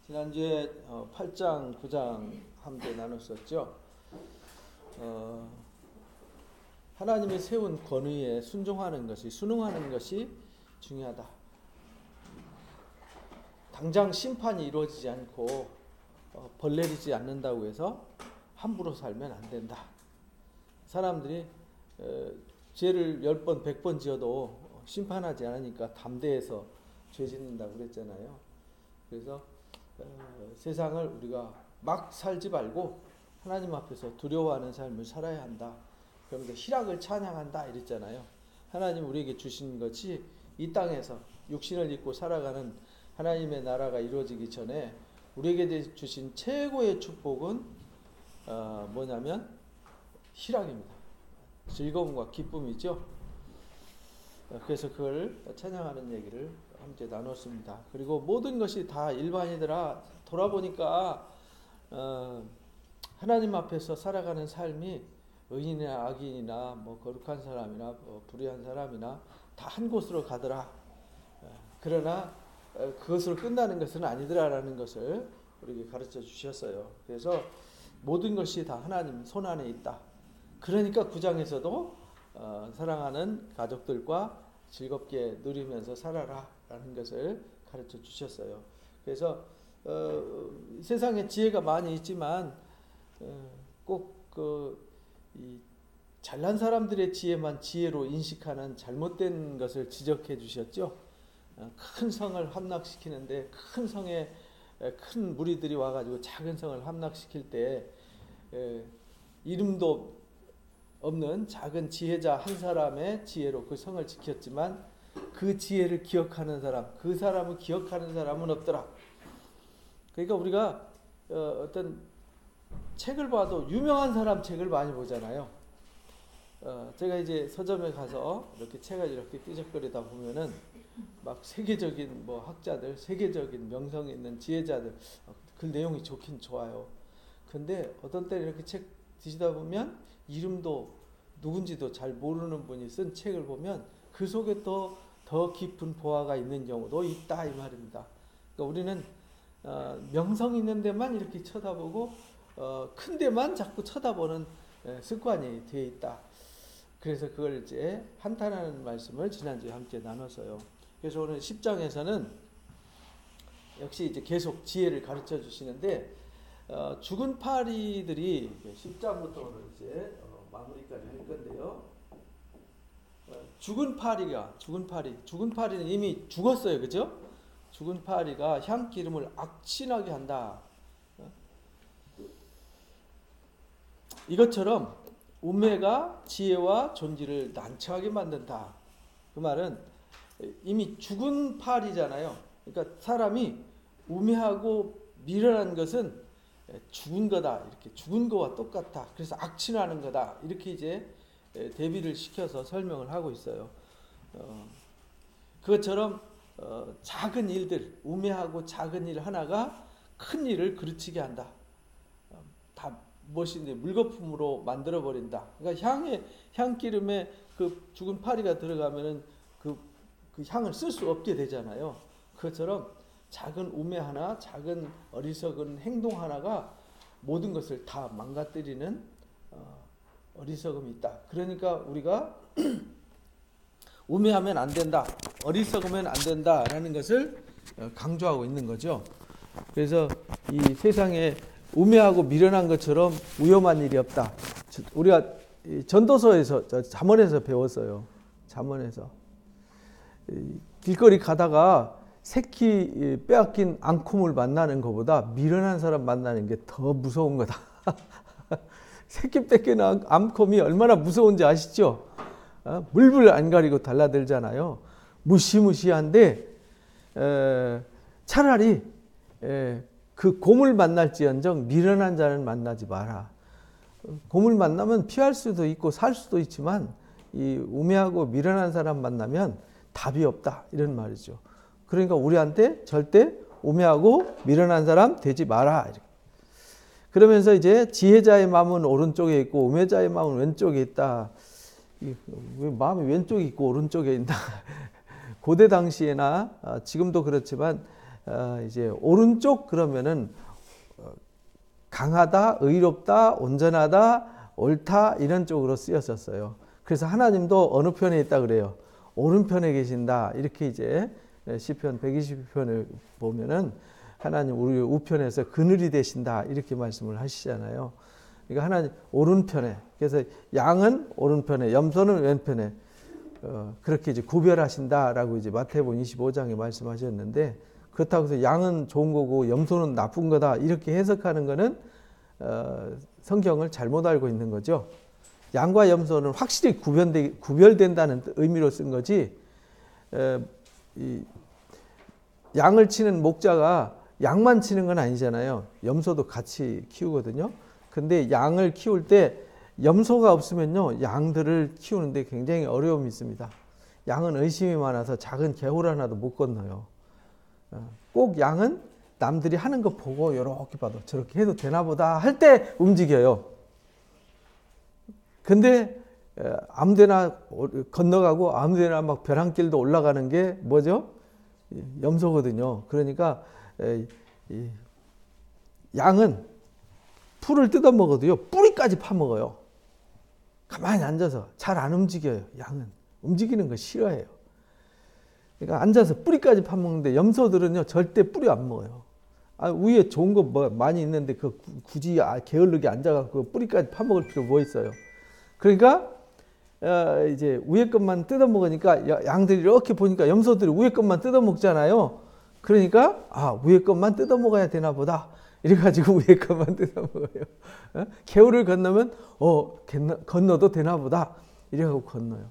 지난주에 8장, 9장 함께 나눴었죠. 하나님이 세운 권위에 순종하는 것이, 순응하는 것이 중요하다. 당장 심판이 이루어지지 않고 벌 내리지 않는다고 해서 함부로 살면 안 된다. 사람들이 죄를 10번, 100번 지어도 심판하지 않으니까 담대해서 죄 짓는다고 그랬잖아요. 그래서 세상을 우리가 막 살지 말고 하나님 앞에서 두려워하는 삶을 살아야 한다. 그러면서 희락을 찬양한다 이랬잖아요. 하나님 우리에게 주신 것이 이 땅에서 육신을 입고 살아가는 하나님의 나라가 이루어지기 전에 우리에게 주신 최고의 축복은 뭐냐면 희락입니다. 즐거움과 기쁨이죠. 그래서 그걸 찬양하는 얘기를 함께 나눴습니다. 그리고 모든 것이 다 일반이더라. 돌아보니까 하나님 앞에서 살아가는 삶이 의인이나 악인이나 뭐 거룩한 사람이나 불의한 사람이나 다 한 곳으로 가더라. 그러나 그것으로 끝나는 것은 아니더라라는 것을 우리에게 가르쳐 주셨어요. 그래서 모든 것이 다 하나님 손 안에 있다. 그러니까 9장에서도 사랑하는 가족들과 즐겁게 누리면서 살아라 라는 것을 가르쳐 주셨어요. 그래서 세상에 지혜가 많이 있지만 꼭 이 잘난 사람들의 지혜만 지혜로 인식하는 잘못된 것을 지적해 주셨죠. 큰 성을 함락시키는데 큰 성에 큰 무리들이 와가지고 작은 성을 함락시킬 때 이름도 없는 작은 지혜자 한 사람의 지혜로 그 성을 지켰지만 그 지혜를 기억하는 사람, 그 사람을 기억하는 사람은 없더라. 그러니까 우리가 어떤 책을 봐도 유명한 사람 책을 많이 보잖아요. 제가 이제 서점에 가서 이렇게 책을 이렇게 삐적거리다 보면은 막 세계적인 뭐 학자들, 세계적인 명성 있는 지혜자들 그 내용이 좋긴 좋아요. 근데 어떤 때 이렇게 책 뒤지다 보면 이름도 누군지도 잘 모르는 분이 쓴 책을 보면 그 속에 더 깊은 보화가 있는 경우도 있다 이 말입니다. 그러니까 우리는 명성 있는 데만 이렇게 쳐다보고 큰 데만 자꾸 쳐다보는 습관이 되어 있다. 그래서 그걸 이제 한탄하는 말씀을 지난주에 함께 나눴어요. 그래서 오늘 10장에서는 역시 이제 계속 지혜를 가르쳐 주시는데 죽은 파리들이 10장부터 이제 마무리까지 할 건데요. 죽은 파리는 이미 죽었어요, 그죠? 죽은 파리가 향기름을 악취나게 한다. 이것처럼 우매가 지혜와 존귀를 난처하게 만든다. 그 말은 이미 죽은 파리잖아요. 그러니까 사람이 우매하고 미련한 것은 죽은 거다. 이렇게 죽은 거와 똑같다. 그래서 악취나는 거다. 이렇게 이제 대비를 시켜서 설명을 하고 있어요. 그것처럼 작은 일들, 우매하고 작은 일 하나가 큰 일을 그르치게 한다. 다 무엇인지 물거품으로 만들어 버린다. 그러니까 향기름에 그 죽은 파리가 들어가면은 그 향을 쓸 수 없게 되잖아요. 그것처럼 작은 우매 하나, 작은 어리석은 행동 하나가 모든 것을 다 망가뜨리는 어리석음이 있다. 그러니까 우리가 우매하면 안 된다, 어리석으면 안 된다라는 것을 강조하고 있는 거죠. 그래서 이 세상에 우매하고 미련한 것처럼 위험한 일이 없다. 우리가 전도서에서, 잠언에서 배웠어요. 잠언에서 길거리 가다가 새끼 빼앗긴 앙콤을 만나는 것보다 미련한 사람 만나는 게 더 무서운 거다. 새끼 뺏긴 앙콤이 얼마나 무서운지 아시죠? 물불 안 가리고 달라들잖아요. 무시무시한데 차라리 그 곰을 만날지언정 미련한 자는 만나지 마라. 곰을 만나면 피할 수도 있고 살 수도 있지만 이 우매하고 미련한 사람 만나면 답이 없다 이런 말이죠. 그러니까 우리한테 절대 우매하고 미련한 사람 되지 마라. 그러면서 이제 지혜자의 마음은 오른쪽에 있고 우매자의 마음은 왼쪽에 있다. 왜 마음이 왼쪽에 있고 오른쪽에 있나? 고대 당시에나 지금도 그렇지만 이제 오른쪽 그러면은 강하다, 의롭다, 온전하다, 옳다 이런 쪽으로 쓰였었어요. 그래서 하나님도 어느 편에 있다 그래요? 오른편에 계신다. 이렇게 이제 시편 120편을 보면은 하나님 우리 우편에서 그늘이 되신다 이렇게 말씀을 하시잖아요. 그러니까 하나님 오른편에, 그래서 양은 오른편에, 염소는 왼편에 그렇게 이제 구별하신다라고 이제 마태복음 25장에 말씀하셨는데, 그렇다고 해서 양은 좋은 거고 염소는 나쁜 거다 이렇게 해석하는 거는 성경을 잘못 알고 있는 거죠. 양과 염소는 확실히 구별된다는 의미로 쓴 거지, 이 양을 치는 목자가 양만 치는 건 아니잖아요. 염소도 같이 키우거든요. 근데 양을 키울 때 염소가 없으면요, 양들을 키우는데 굉장히 어려움이 있습니다. 양은 의심이 많아서 작은 개울 하나도 못 건너요. 꼭 양은 남들이 하는 거 보고 이렇게 봐도 저렇게 해도 되나 보다 할 때 움직여요. 근데 아무데나 건너가고 아무데나 막 벼랑길도 올라가는 게 뭐죠? 염소거든요. 그러니까 양은 풀을 뜯어 먹어도요, 뿌리까지 파먹어요. 가만히 앉아서 잘 안 움직여요. 양은 움직이는 거 싫어해요. 그러니까 앉아서 뿌리까지 파먹는데 염소들은요 절대 뿌리 안 먹어요. 위에 좋은 거 뭐 많이 있는데 그 굳이 게을르게 앉아갖고 뿌리까지 파먹을 필요 뭐 있어요. 그러니까 이제 위에 것만 뜯어 먹으니까 양들이 이렇게 보니까 염소들이 위에 것만 뜯어 먹잖아요. 그러니까 위에 것만 뜯어 먹어야 되나 보다 이래가지고 위에 것만 뜯어 먹어요. 개울을 건너면 건너도 되나 보다 이래가지고 건너요.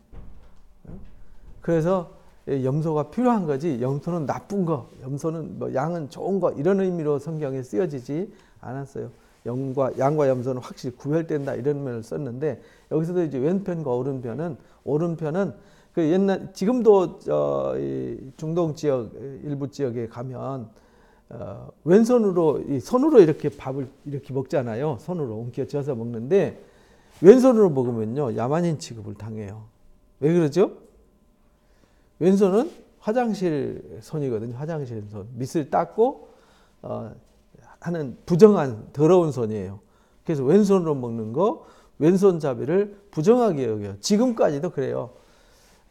그래서 염소가 필요한 거지, 염소는 나쁜 거, 염소는 뭐 양은 좋은 거 이런 의미로 성경에 쓰여지지 않았어요. 양과 염소는 확실히 구별된다 이런 면을 썼는데, 여기서도 이제 왼편과 오른편은 그 옛날 지금도 중동 지역 일부 지역에 가면 왼손으로 손으로 이렇게 밥을 이렇게 먹잖아요. 손으로 옮겨져서 먹는데 왼손으로 먹으면요 야만인 취급을 당해요. 왜 그러죠? 왼손은 화장실 손이거든요. 화장실 손. 밑을 닦고 하는 부정한 더러운 손이에요. 그래서 왼손으로 먹는 거, 왼손잡이를 부정하게 여겨요. 지금까지도 그래요.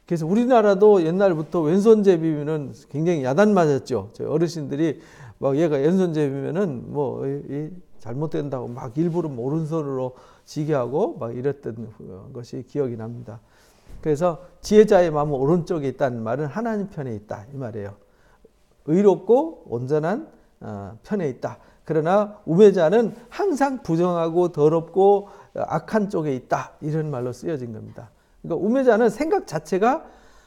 그래서 우리나라도 옛날부터 왼손잡이면은 굉장히 야단 맞았죠. 저희 어르신들이 막 얘가 왼손잡이면은 뭐 잘못된다고 막 일부러 오른손으로 지게 하고 막 이랬던 것이 기억이 납니다. 그래서 지혜자의 마음은 오른쪽에 있다는 말은 하나님 편에 있다 이 말이에요. 의롭고 온전한 편에 있다. 그러나 우매자는 항상 부정하고 더럽고 악한 쪽에 있다 이런 말로 쓰여진 겁니다. 그러니까 우매자는 생각 자체가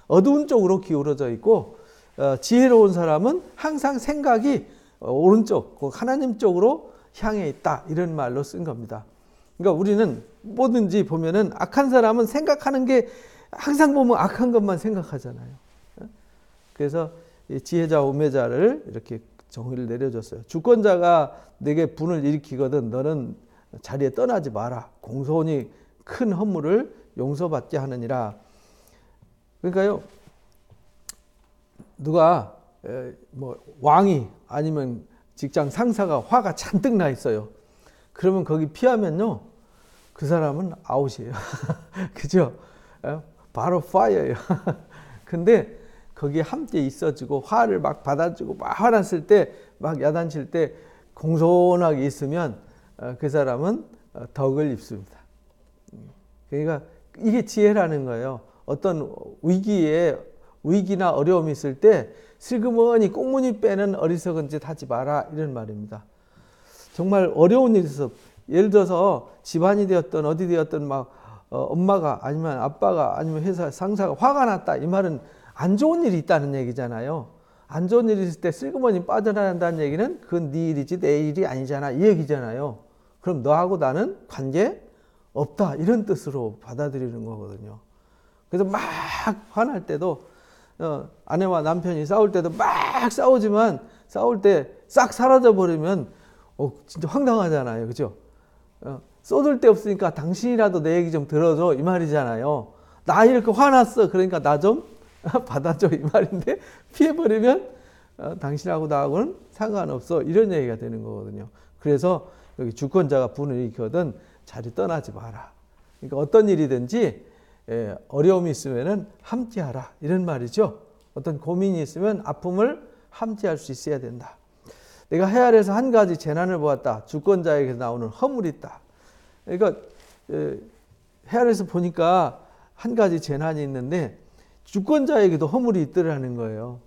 어두운 쪽으로 기울어져 있고, 지혜로운 사람은 항상 생각이 오른쪽 하나님 쪽으로 향해 있다 이런 말로 쓴 겁니다. 그러니까 우리는 뭐든지 보면은 악한 사람은 생각하는 게 항상 보면 악한 것만 생각하잖아요. 그래서 지혜자와 우매자를 이렇게 정의를 내려줬어요. 주권자가 내게 분을 일으키거든 너는 자리에 떠나지 마라. 공손히 큰 허물을 용서받게 하느니라. 그러니까요, 누가 뭐 왕이 아니면 직장 상사가 화가 잔뜩 나 있어요. 그러면 거기 피하면요, 그 사람은 아웃이에요. 그죠? 바로 파이어예요. 근데 거기에 함께 있어주고 화를 막 받아주고 막 화났을 때 막 야단칠 때 공손하게 있으면 그 사람은 덕을 입습니다. 그러니까 이게 지혜라는 거예요. 어떤 위기나 어려움이 있을 때 슬그머니 꽁무니 빼는 어리석은 짓 하지 마라 이런 말입니다. 정말 어려운 일이 있어서, 예를 들어서 집안이 되었던 어디 되었던 막 엄마가 아니면 아빠가 아니면 회사 상사가 화가 났다 이 말은 안 좋은 일이 있다는 얘기잖아요. 안 좋은 일이 있을 때 슬그머니 빠져나간다는 얘기는 그건 네 일이지 내 일이 아니잖아 이 얘기잖아요. 그럼 너하고 나는 관계 없다 이런 뜻으로 받아들이는 거거든요. 그래서 막 화날 때도 아내와 남편이 싸울 때도 막 싸우지만 싸울 때 싹 사라져 버리면 진짜 황당하잖아요. 그죠? 쏟을 데 없으니까 당신이라도 내 얘기 좀 들어줘 이 말이잖아요. 나 이렇게 화났어 그러니까 나 좀 받아줘 이 말인데 피해버리면 당신하고 나하고는 상관없어. 이런 얘기가 되는 거거든요. 그래서 여기 주권자가 분을 일으키거든 자리 떠나지 마라. 그러니까 어떤 일이든지 어려움이 있으면은 함께하라. 이런 말이죠. 어떤 고민이 있으면 아픔을 함께할 수 있어야 된다. 내가 해 아래에서 한 가지 재난을 보았다. 주권자에게서 나오는 허물이 있다. 그러니까 해 아래에서 보니까 한 가지 재난이 있는데 주권자에게도 허물이 있더라는 거예요.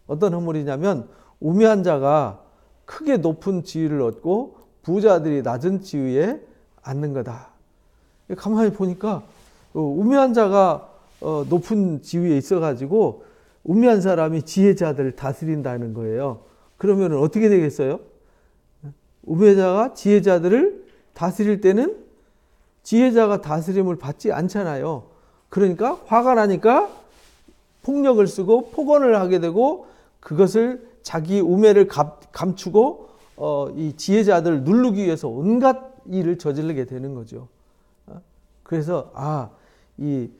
어떤 허물이냐면 우매한 자가 크게 높은 지위를 얻고 부자들이 낮은 지위에 앉는 거다. 가만히 보니까 우매한 자가 높은 지위에 있어가지고 우매한 사람이 지혜자들을 다스린다는 거예요. 그러면 어떻게 되겠어요? 우매자가 지혜자들을 다스릴 때는 지혜자가 다스림을 받지 않잖아요. 그러니까 화가 나니까 폭력을 쓰고 폭언을 하게 되고 그것을 자기 우매를 감추고 이 지혜자들을 누르기 위해서 온갖 일을 저지르게 되는 거죠. 그래서 이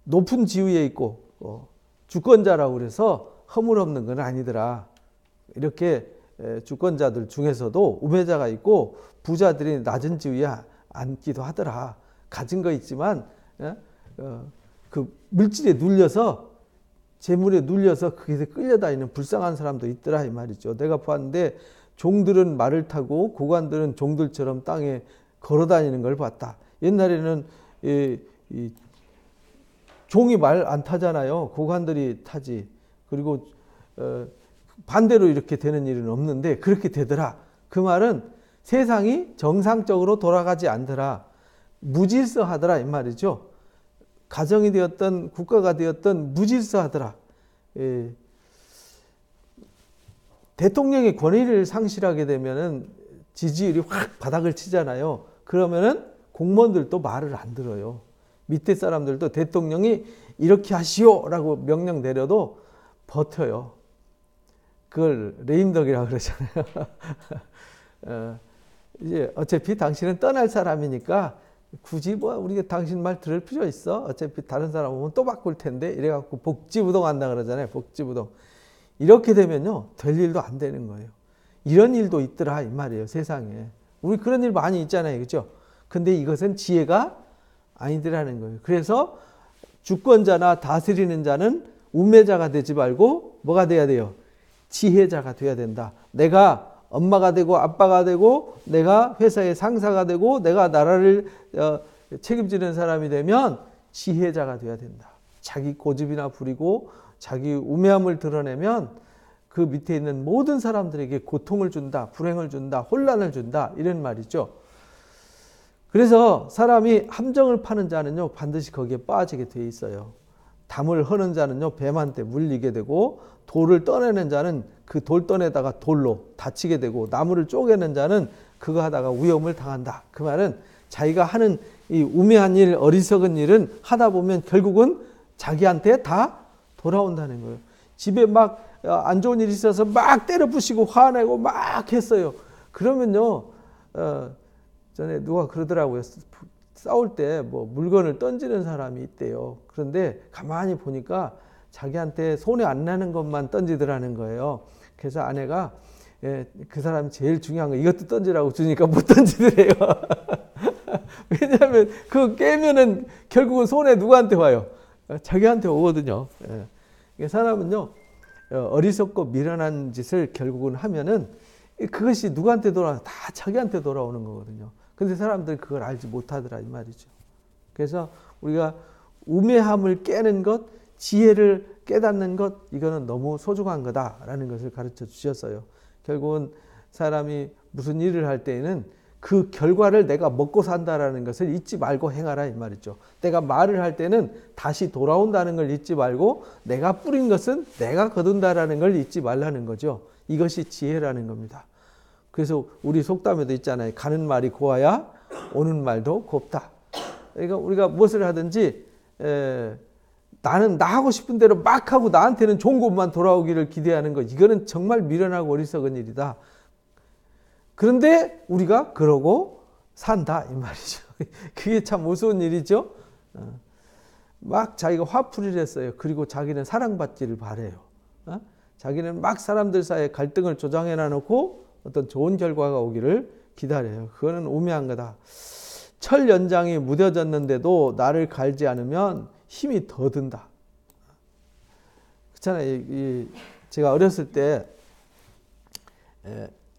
높은 지위에 있고 주권자라고 그래서 허물 없는 건 아니더라. 이렇게 주권자들 중에서도 우매자가 있고 부자들이 낮은 지위에 앉기도 하더라. 가진 거 있지만 그 물질에 눌려서 재물에 눌려서 거기서 끌려다니는 불쌍한 사람도 있더라 이 말이죠. 내가 봤는데 종들은 말을 타고 고관들은 종들처럼 땅에 걸어다니는 걸 봤다. 옛날에는 이 종이 말 안 타잖아요. 고관들이 타지. 그리고 반대로 이렇게 되는 일은 없는데 그렇게 되더라. 그 말은 세상이 정상적으로 돌아가지 않더라. 무질서하더라 이 말이죠. 가정이 되었던 국가가 되었던 무질서하더라. 대통령의 권위를 상실하게 되면은 지지율이 확 바닥을 치잖아요. 그러면은 공무원들도 말을 안 들어요. 밑에 사람들도 대통령이 이렇게 하시오라고 명령 내려도 버텨요. 그걸 레임덕이라고 그러잖아요. 이제 어차피 당신은 떠날 사람이니까 굳이 뭐 우리가 당신 말 들을 필요 있어? 어차피 다른 사람 오면 또 바꿀 텐데 이래갖고 복지부동 한다 그러잖아요. 복지부동. 이렇게 되면요 될 일도 안 되는 거예요. 이런 일도 있더라 이 말이에요. 세상에. 우리 그런 일 많이 있잖아요. 그렇죠? 근데 이것은 지혜가 아니더라는 거예요. 그래서 주권자나 다스리는 자는 우매자가 되지 말고 뭐가 돼야 돼요? 지혜자가 돼야 된다. 내가 엄마가 되고 아빠가 되고 내가 회사의 상사가 되고 내가 나라를 책임지는 사람이 되면 지혜자가 돼야 된다. 자기 고집이나 부리고 자기 우매함을 드러내면 그 밑에 있는 모든 사람들에게 고통을 준다, 불행을 준다, 혼란을 준다 이런 말이죠. 그래서 사람이 함정을 파는 자는요 반드시 거기에 빠지게 돼 있어요. 담을 허는 자는요 뱀한테 물리게 되고 돌을 떠내는 자는 그 돌 떠내다가 돌로 다치게 되고 나무를 쪼개는 자는 그거 하다가 위험을 당한다. 그 말은 자기가 하는 이 우매한 일, 어리석은 일은 하다 보면 결국은 자기한테 다 돌아온다는 거예요. 집에 막 안 좋은 일이 있어서 막 때려 부시고 화내고 막 했어요. 그러면요 전에 누가 그러더라고요. 싸울 때 뭐 물건을 던지는 사람이 있대요. 그런데 가만히 보니까 자기한테 손에 안 나는 것만 던지더라는 거예요. 그래서 아내가 그 사람이 제일 중요한 거 이것도 던지라고 주니까 못 던지더래요. 왜냐하면 그거 깨면은 결국은 손에 누구한테 와요? 자기한테 오거든요. 사람은요 어리석고 미련한 짓을 결국은 하면은 그것이 누구한테 돌아와? 다 자기한테 돌아오는 거거든요. 근데 사람들이 그걸 알지 못하더라 이 말이죠. 그래서 우리가 우매함을 깨는 것, 지혜를 깨닫는 것 이거는 너무 소중한 거다라는 것을 가르쳐 주셨어요. 결국은 사람이 무슨 일을 할 때에는 그 결과를 내가 먹고 산다라는 것을 잊지 말고 행하라 이 말이죠. 내가 말을 할 때는 다시 돌아온다는 걸 잊지 말고 내가 뿌린 것은 내가 거둔다라는 걸 잊지 말라는 거죠. 이것이 지혜라는 겁니다. 그래서 우리 속담에도 있잖아요. 가는 말이 고와야 오는 말도 곱다. 그러니까 우리가 무엇을 하든지 나는 나 하고 싶은 대로 막 하고 나한테는 좋은 것만 돌아오기를 기대하는 것 이거는 정말 미련하고 어리석은 일이다. 그런데 우리가 그러고 산다 이 말이죠. 그게 참 무서운 일이죠. 막 자기가 화풀이를 했어요. 그리고 자기는 사랑받기를 바래요. 자기는 막 사람들 사이에 갈등을 조장해 놔놓고 어떤 좋은 결과가 오기를 기다려요. 그거는 우매한 거다. 철 연장이 무뎌졌는데도 나를 갈지 않으면 힘이 더 든다. 그렇잖아요. 제가 어렸을 때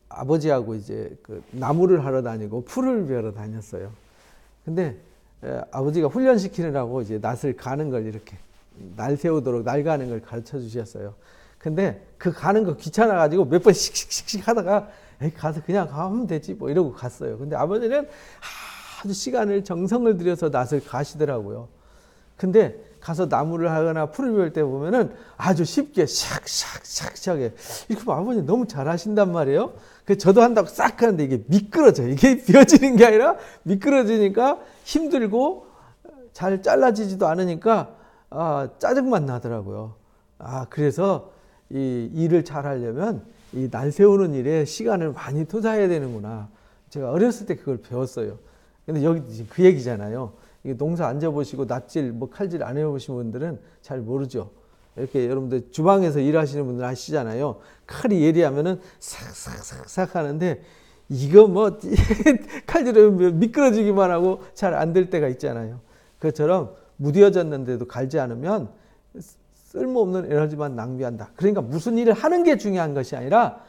아버지하고 이제 그 나무를 하러 다니고 풀을 베러 다녔어요. 근데 아버지가 훈련시키느라고 이제 낫을 가는 걸 이렇게 날 세우도록 날 가는 걸 가르쳐 주셨어요. 근데 그 가는 거 귀찮아가지고 몇 번 씩씩씩 하다가 에이, 가서 그냥 가면 되지 뭐 이러고 갔어요. 근데 아버지는 아주 시간을 정성을 들여서 낫을 가시더라고요. 근데 가서 나무를 하거나 풀을 베울 때 보면은 아주 쉽게 샥샥샥샥해. 이렇게 보면 아버님 너무 잘하신단 말이에요. 그 저도 한다고 싹 하는데 이게 미끄러져요. 이게 비어지는 게 아니라 미끄러지니까 힘들고 잘 잘라지지도 않으니까 짜증만 나더라고요. 그래서 이 일을 잘 하려면 이 날 세우는 일에 시간을 많이 투자해야 되는구나. 제가 어렸을 때 그걸 배웠어요. 근데 여기 그 얘기잖아요. 이게 농사 안 져보시고 낫질 뭐 칼질 안 해보신 분들은 잘 모르죠. 이렇게 여러분들 주방에서 일하시는 분들 아시잖아요. 칼이 예리하면은 싹싹싹싹 하는데 이거 뭐 칼질하면 미끄러지기만 하고 잘 안 될 때가 있잖아요. 그것처럼 무뎌졌는데도 갈지 않으면 쓸모없는 에너지만 낭비한다. 그러니까 무슨 일을 하는 게 중요한 것이 아니라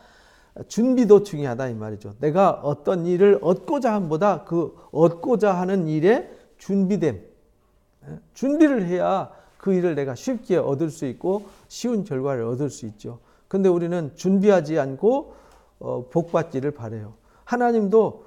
준비도 중요하다 이 말이죠. 내가 어떤 일을 얻고자 함보다 그 얻고자 하는 일에 준비됨. 준비를 해야 그 일을 내가 쉽게 얻을 수 있고 쉬운 결과를 얻을 수 있죠. 근데 우리는 준비하지 않고 복받기를 바라요. 하나님도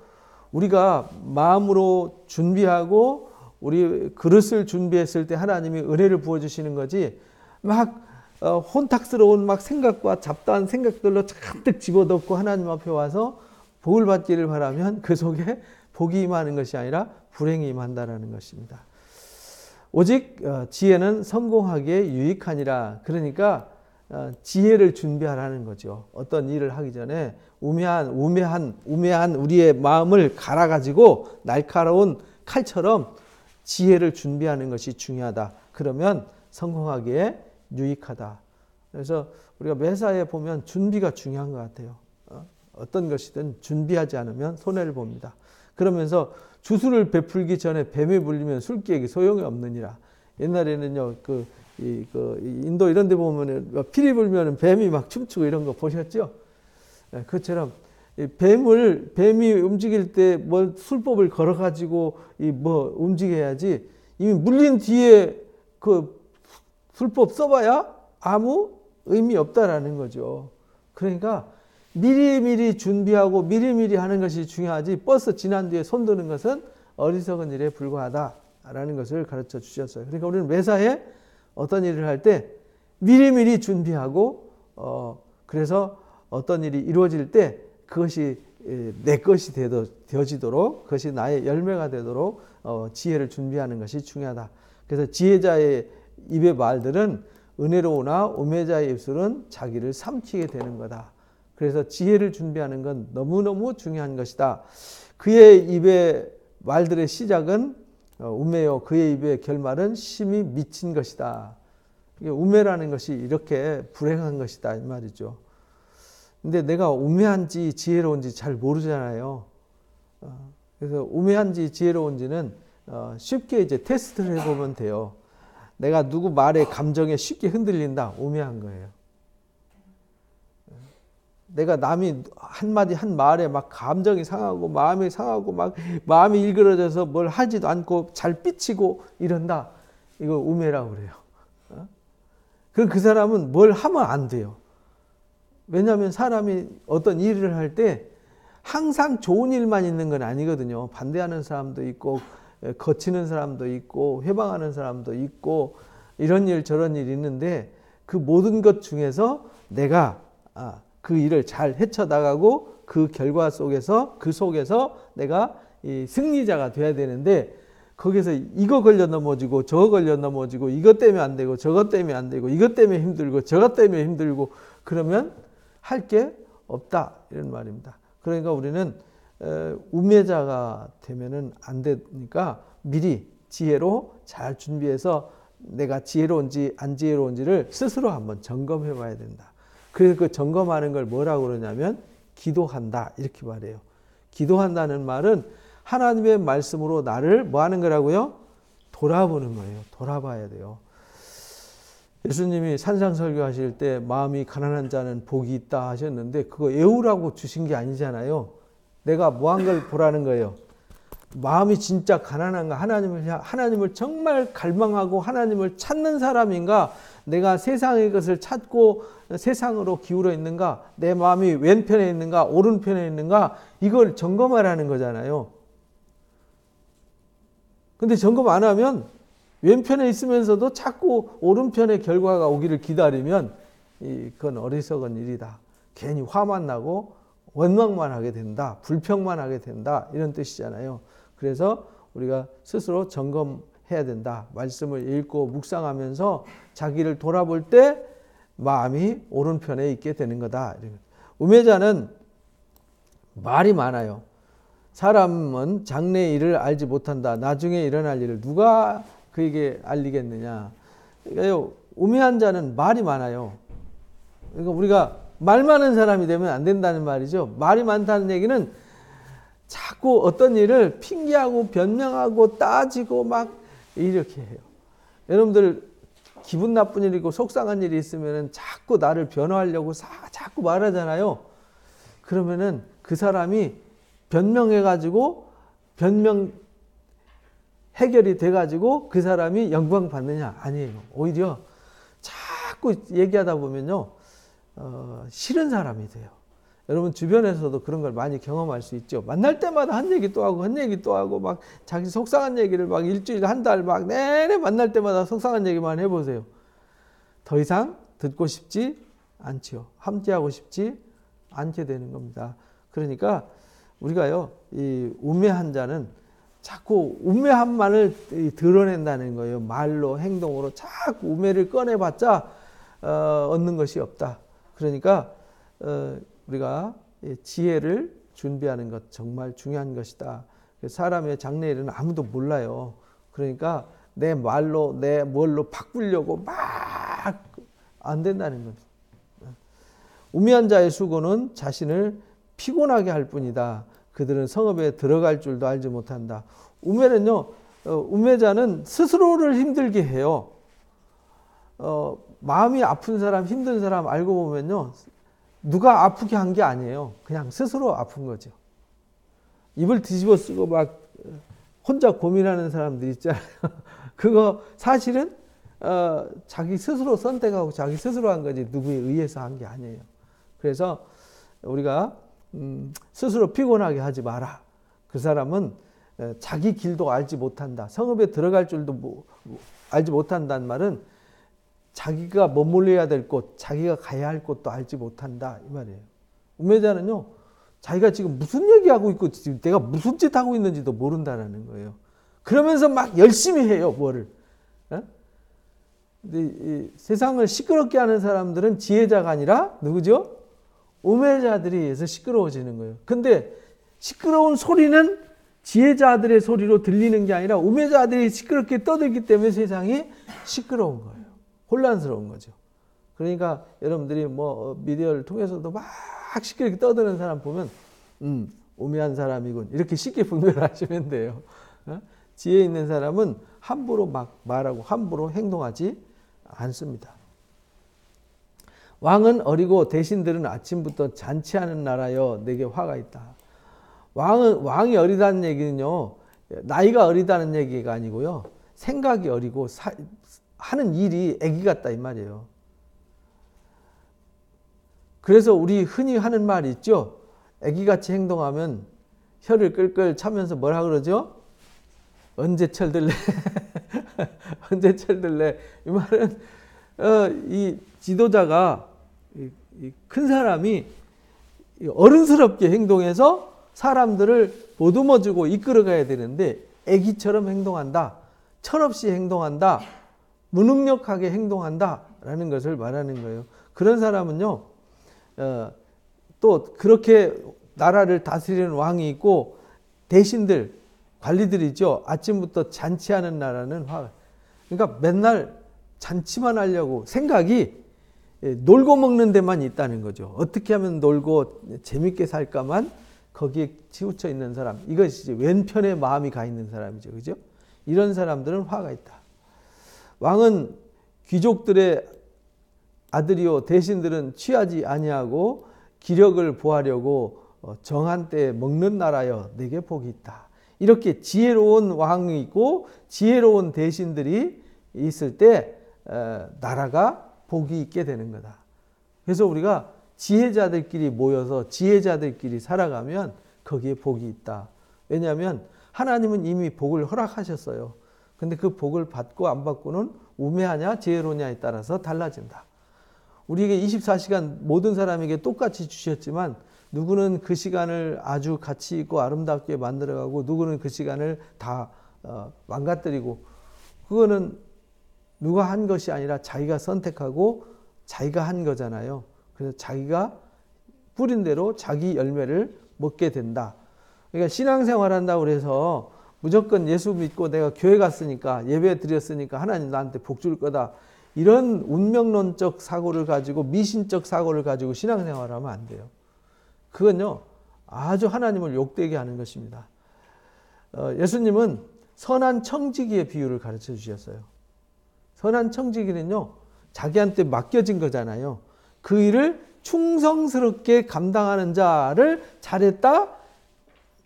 우리가 마음으로 준비하고 우리 그릇을 준비했을 때 하나님이 은혜를 부어주시는 거지 막 혼탁스러운 막 생각과 잡다한 생각들로 잔뜩 집어넣고 하나님 앞에 와서 복을 받기를 바라면 그 속에 복이 임하는 것이 아니라 불행이 임한다는 것입니다. 오직 지혜는 성공하기에 유익하니라. 그러니까 지혜를 준비하라는 거죠. 어떤 일을 하기 전에 우매한 우리의 마음을 갈아가지고 날카로운 칼처럼 지혜를 준비하는 것이 중요하다. 그러면 성공하기에 유익하다. 그래서 우리가 매사에 보면 준비가 중요한 것 같아요. 어떤 것이든 준비하지 않으면 손해를 봅니다. 그러면서 주술을 베풀기 전에 뱀이 물리면 술기에게 소용이 없느니라. 옛날에는요, 인도 이런 데 보면은 피리 불면 뱀이 막 춤추고 이런 거 보셨죠? 그것처럼 뱀이 움직일 때 뭐 술법을 걸어가지고 움직여야지 이미 물린 뒤에 그 술법 써봐야 아무 의미 없다라는 거죠. 그러니까 미리미리 준비하고 미리미리 하는 것이 중요하지 버스 지난 뒤에 손드는 것은 어리석은 일에 불과하다라는 것을 가르쳐 주셨어요. 그러니까 우리는 매사에 어떤 일을 할 때 미리미리 준비하고 그래서 어떤 일이 이루어질 때 그것이 내 것이 되어지도록 그것이 나의 열매가 되도록 지혜를 준비하는 것이 중요하다. 그래서 지혜자의 입의 말들은 은혜로우나 우매자의 입술은 자기를 삼키게 되는 거다. 그래서 지혜를 준비하는 건 너무너무 중요한 것이다. 그의 입의 말들의 시작은 우매요. 그의 입의 결말은 심히 미친 것이다. 우매라는 것이 이렇게 불행한 것이다 이 말이죠. 근데 내가 우매한지 지혜로운지 잘 모르잖아요. 그래서 우매한지 지혜로운지는 쉽게 이제 테스트를 해보면 돼요. 내가 누구 말에 감정에 쉽게 흔들린다. 우매한 거예요. 내가 남이 한마디 한 말에 막 감정이 상하고 마음이 상하고 막 마음이 일그러져서 뭘 하지도 않고 잘 삐치고 이런다. 이거 우매라고 그래요. 그럼 그 사람은 뭘 하면 안 돼요. 왜냐하면 사람이 어떤 일을 할 때 항상 좋은 일만 있는 건 아니거든요. 반대하는 사람도 있고 거치는 사람도 있고 회방하는 사람도 있고 이런 일 저런 일이 있는데 그 모든 것 중에서 내가 그 일을 잘 헤쳐나가고 그 결과 속에서 그 속에서 내가 이 승리자가 돼야 되는데 거기서 이거 걸려 넘어지고 저거 걸려 넘어지고 이것 때문에 안 되고 저것 때문에 안 되고 이것 때문에 힘들고 저것 때문에 힘들고 그러면 할 게 없다 이런 말입니다. 그러니까 우리는 우매자가 되면은 안 되니까 미리 지혜로 잘 준비해서 내가 지혜로운지 안 지혜로운지를 스스로 한번 점검해 봐야 된다. 그래서 그 점검하는 걸 뭐라고 그러냐면 기도한다 이렇게 말해요. 기도한다는 말은 하나님의 말씀으로 나를 뭐 하는 거라고요? 돌아보는 거예요. 돌아봐야 돼요. 예수님이 산상설교 하실 때 마음이 가난한 자는 복이 있다 하셨는데 그거 애우라고 주신 게 아니잖아요. 내가 뭐 한 걸 보라는 거예요. 마음이 진짜 가난한가, 하나님을 정말 갈망하고 하나님을 찾는 사람인가, 내가 세상의 것을 찾고 세상으로 기울어 있는가, 내 마음이 왼편에 있는가 오른편에 있는가, 이걸 점검하라는 거잖아요. 근데 점검 안 하면 왼편에 있으면서도 자꾸 오른편의 결과가 오기를 기다리면 그건 어리석은 일이다. 괜히 화만 나고 원망만 하게 된다. 불평만 하게 된다. 이런 뜻이잖아요. 그래서 우리가 스스로 점검해야 된다. 말씀을 읽고 묵상하면서 자기를 돌아볼 때 마음이 오른편에 있게 되는 거다. 우매자는 말이 많아요. 사람은 장래의 일을 알지 못한다. 나중에 일어날 일을 누가 그에게 알리겠느냐. 그러니까 우매한 자는 말이 많아요. 그러니까 우리가 말 많은 사람이 되면 안 된다는 말이죠. 말이 많다는 얘기는 자꾸 어떤 일을 핑계하고 변명하고 따지고 막 이렇게 해요. 여러분들 기분 나쁜 일이고 속상한 일이 있으면 자꾸 나를 변호하려고 자꾸 말하잖아요. 그러면은 그 사람이 변명해가지고 변명 해결이 돼가지고 그 사람이 영광 받느냐? 아니에요. 오히려 자꾸 얘기하다 보면요, 싫은 사람이 돼요. 여러분 주변에서도 그런 걸 많이 경험할 수 있죠. 만날 때마다 한 얘기 또 하고 한 얘기 또 하고 막 자기 속상한 얘기를 막 일주일 한 달 막 내내 만날 때마다 속상한 얘기만 해보세요. 더 이상 듣고 싶지 않지요. 함께하고 싶지 않게 되는 겁니다. 그러니까 우리가요, 이 우매한 자는 자꾸 우매함만을 드러낸다는 거예요. 말로 행동으로 자꾸 우매를 꺼내봤자 얻는 것이 없다. 그러니까 우리가 지혜를 준비하는 것 정말 중요한 것이다. 사람의 장래일은 아무도 몰라요. 그러니까 내 말로 내 뭘로 바꾸려고 막 안 된다는 겁니다. 우매한 자의 수고는 자신을 피곤하게 할 뿐이다. 그들은 성읍에 들어갈 줄도 알지 못한다. 우매는요, 우매자는 스스로를 힘들게 해요. 마음이 아픈 사람, 힘든 사람 알고 보면요, 누가 아프게 한 게 아니에요. 그냥 스스로 아픈 거죠. 입을 뒤집어 쓰고 막 혼자 고민하는 사람들 있잖아요. 그거 사실은 자기 스스로 선택하고 자기 스스로 한 거지 누구에 의해서 한 게 아니에요. 그래서 우리가 스스로 피곤하게 하지 마라. 그 사람은 자기 길도 알지 못한다. 성읍에 들어갈 줄도 알지 못한다는 말은 자기가 머물러야 될 곳, 자기가 가야 할 곳도 알지 못한다 이 말이에요. 우매자는요, 자기가 지금 무슨 얘기하고 있고 지금 내가 무슨 짓 하고 있는지도 모른다는 거예요. 그러면서 막 열심히 해요, 뭐를. 근데 이 세상을 시끄럽게 하는 사람들은 지혜자가 아니라 누구죠? 우매자들이 의해서 시끄러워지는 거예요. 근데 시끄러운 소리는 지혜자들의 소리로 들리는 게 아니라 우매자들이 시끄럽게 떠들기 때문에 세상이 시끄러운 거예요. 혼란스러운 거죠. 그러니까 여러분들이 뭐 미디어를 통해서도 막 시끄럽게 떠드는 사람 보면 우매한 사람이군 이렇게 쉽게 분별하시면 돼요. 지혜 있는 사람은 함부로 막 말하고 함부로 행동하지 않습니다. 왕은 어리고 대신들은 아침부터 잔치하는 나라여 내게 화가 있다. 왕이 어리다는 얘기는요, 나이가 어리다는 얘기가 아니고요, 생각이 어리고 하는 일이 애기 같다 이 말이에요. 그래서 우리 흔히 하는 말이 있죠. 애기같이 행동하면 혀를 끌끌 차면서 뭐라 그러죠? 언제 철들래? 언제 철들래? 이 말은 이 지도자가 큰 사람이 어른스럽게 행동해서 사람들을 보듬어주고 이끌어가야 되는데 애기처럼 행동한다. 철없이 행동한다. 무능력하게 행동한다. 라는 것을 말하는 거예요. 그런 사람은요, 또 그렇게 나라를 다스리는 왕이 있고 대신들, 관리들이죠. 아침부터 잔치하는 나라는 그러니까 맨날 잔치만 하려고 생각이 놀고 먹는 데만 있다는 거죠. 어떻게 하면 놀고 재밌게 살까만 거기에 치우쳐 있는 사람, 이것이 왼편에 마음이 가 있는 사람이죠. 그죠? 이런 사람들은 화가 있다. 왕은 귀족들의 아들이요 대신들은 취하지 아니하고 기력을 보하려고 정한 때에 먹는 나라여 내게 복이 있다. 이렇게 지혜로운 왕이 있고 지혜로운 대신들이 있을 때 나라가 복이 있게 되는 거다. 그래서 우리가 지혜자들끼리 모여서 지혜자들끼리 살아가면 거기에 복이 있다. 왜냐하면 하나님은 이미 복을 허락하셨어요. 근데 그 복을 받고 안 받고는 우매하냐 지혜로냐에 따라서 달라진다. 우리에게 24시간 모든 사람에게 똑같이 주셨지만 누구는 그 시간을 아주 가치 있고 아름답게 만들어가고 누구는 그 시간을 다 망가뜨리고, 그거는 누가 한 것이 아니라 자기가 선택하고 자기가 한 거잖아요. 그래서 자기가 뿌린 대로 자기 열매를 먹게 된다. 그러니까 신앙생활 한다고 해서 무조건 예수 믿고 내가 교회 갔으니까 예배 드렸으니까 하나님 나한테 복 줄 거다. 이런 운명론적 사고를 가지고 미신적 사고를 가지고 신앙생활을 하면 안 돼요. 그건요 아주 하나님을 욕되게 하는 것입니다. 예수님은 선한 청지기의 비유를 가르쳐 주셨어요. 선한 청지기는요 자기한테 맡겨진 거잖아요. 그 일을 충성스럽게 감당하는 자를 잘했다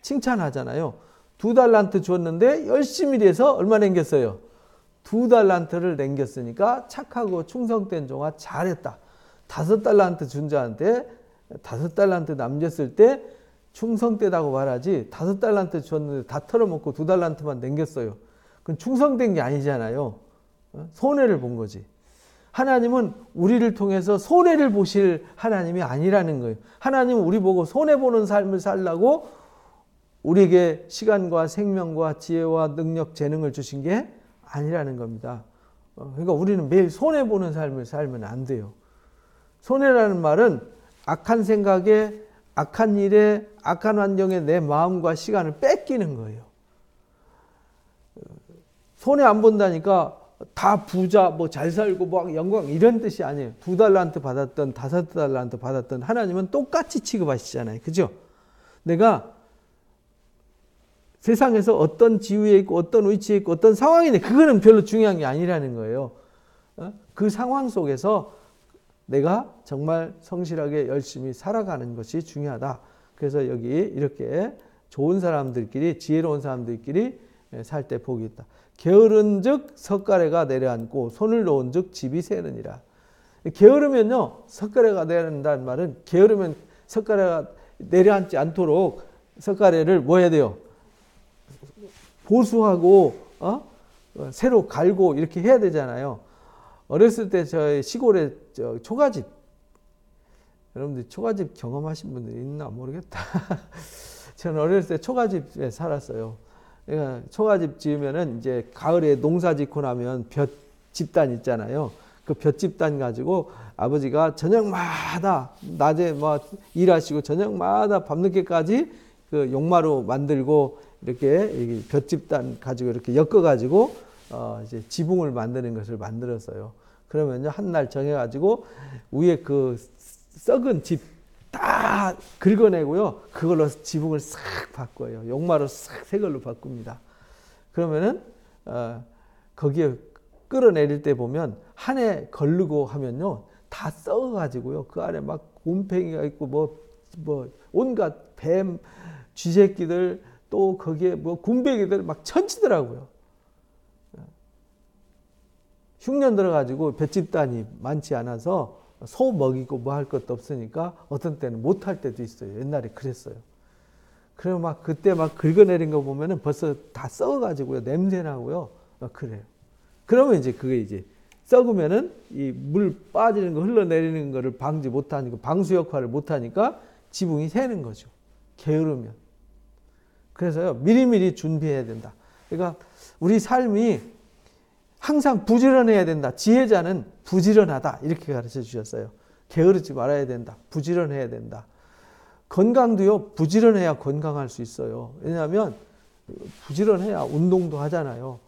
칭찬하잖아요. 2달란트 줬는데 열심히 일해서 얼마 남겼어요? 2달란트를 남겼으니까 착하고 충성된 종아 잘했다. 5달란트 준 자한테 5달란트 남겼을 때 충성되다고 말하지, 5달란트 줬는데 다 털어먹고 2달란트만 남겼어요. 그건 충성된 게 아니잖아요. 손해를 본 거지. 하나님은 우리를 통해서 손해를 보실 하나님이 아니라는 거예요. 하나님은 우리 보고 손해보는 삶을 살라고 우리에게 시간과 생명과 지혜와 능력, 재능을 주신 게 아니라는 겁니다. 그러니까 우리는 매일 손해보는 삶을 살면 안 돼요. 손해라는 말은 악한 생각에, 악한 일에, 악한 환경에 내 마음과 시간을 뺏기는 거예요. 손해 안 본다니까 다 부자, 뭐 잘 살고 뭐 영광 이런 뜻이 아니에요. 2달란트 받았던 5달란트 받았던 하나님은 똑같이 취급하시잖아요. 그죠? 내가 세상에서 어떤 지위에 있고 어떤 위치에 있고 어떤 상황에 있는데 그거는 별로 중요한 게 아니라는 거예요. 그 상황 속에서 내가 정말 성실하게 열심히 살아가는 것이 중요하다. 그래서 여기 이렇게 좋은 사람들끼리, 지혜로운 사람들끼리 살 때 복이 있다. 게으른 즉 석가래가 내려앉고 손을 놓은 즉 집이 새느니라. 게으르면요 석가래가 내려앉는다는 말은, 게으르면 석가래가 내려앉지 않도록 석가래를 뭐 해야 돼요? 보수하고 새로 갈고 이렇게 해야 되잖아요. 어렸을 때 저희 시골에 초가집, 여러분들 초가집 경험하신 분들이 있나 모르겠다. 저는 어렸을 때 초가집에 살았어요. 그러니까 초가집 지으면은 이제 가을에 농사 짓고 나면 볕 집단 있잖아요. 그 볕 집단 가지고 아버지가 저녁마다 낮에 뭐 일하시고 저녁마다 밤늦게까지 그 용마루 만들고 이렇게 볕 집단 가지고 이렇게 엮어 가지고 이제 지붕을 만드는 것을 만들었어요. 그러면요 한날 정해 가지고 위에 그 썩은 집 다 긁어내고요 그걸로 지붕을 싹 바꿔요. 용마루 싹 새 걸로 바꿉니다. 그러면은 거기에 끌어내릴 때 보면 한 해 걸르고 하면요 다 썩어 가지고요 그 안에 막 곰팡이가 있고 뭐 온갖 뱀 쥐새끼들 또 거기에 뭐 군뱅이들 막 천치더라고요. 흉년 들어가지고 볏집단이 많지 않아서 소 먹이고 뭐 할 것도 없으니까 어떤 때는 못 할 때도 있어요. 옛날에 그랬어요. 그리고 막 그때 막 긁어내린 거 보면은 벌써 다 썩어가지고요. 냄새나고요. 그래요. 그러면 이제 그게 이제 썩으면은 이 물 빠지는 거 흘러내리는 거를 방지 못하니까 방수 역할을 못하니까 지붕이 새는 거죠. 게으르면. 그래서요 미리미리 준비해야 된다. 그러니까 우리 삶이 항상 부지런해야 된다. 지혜자는 부지런하다. 이렇게 가르쳐 주셨어요. 게으르지 말아야 된다. 부지런해야 된다. 건강도요. 부지런해야 건강할 수 있어요. 왜냐하면 부지런해야 운동도 하잖아요.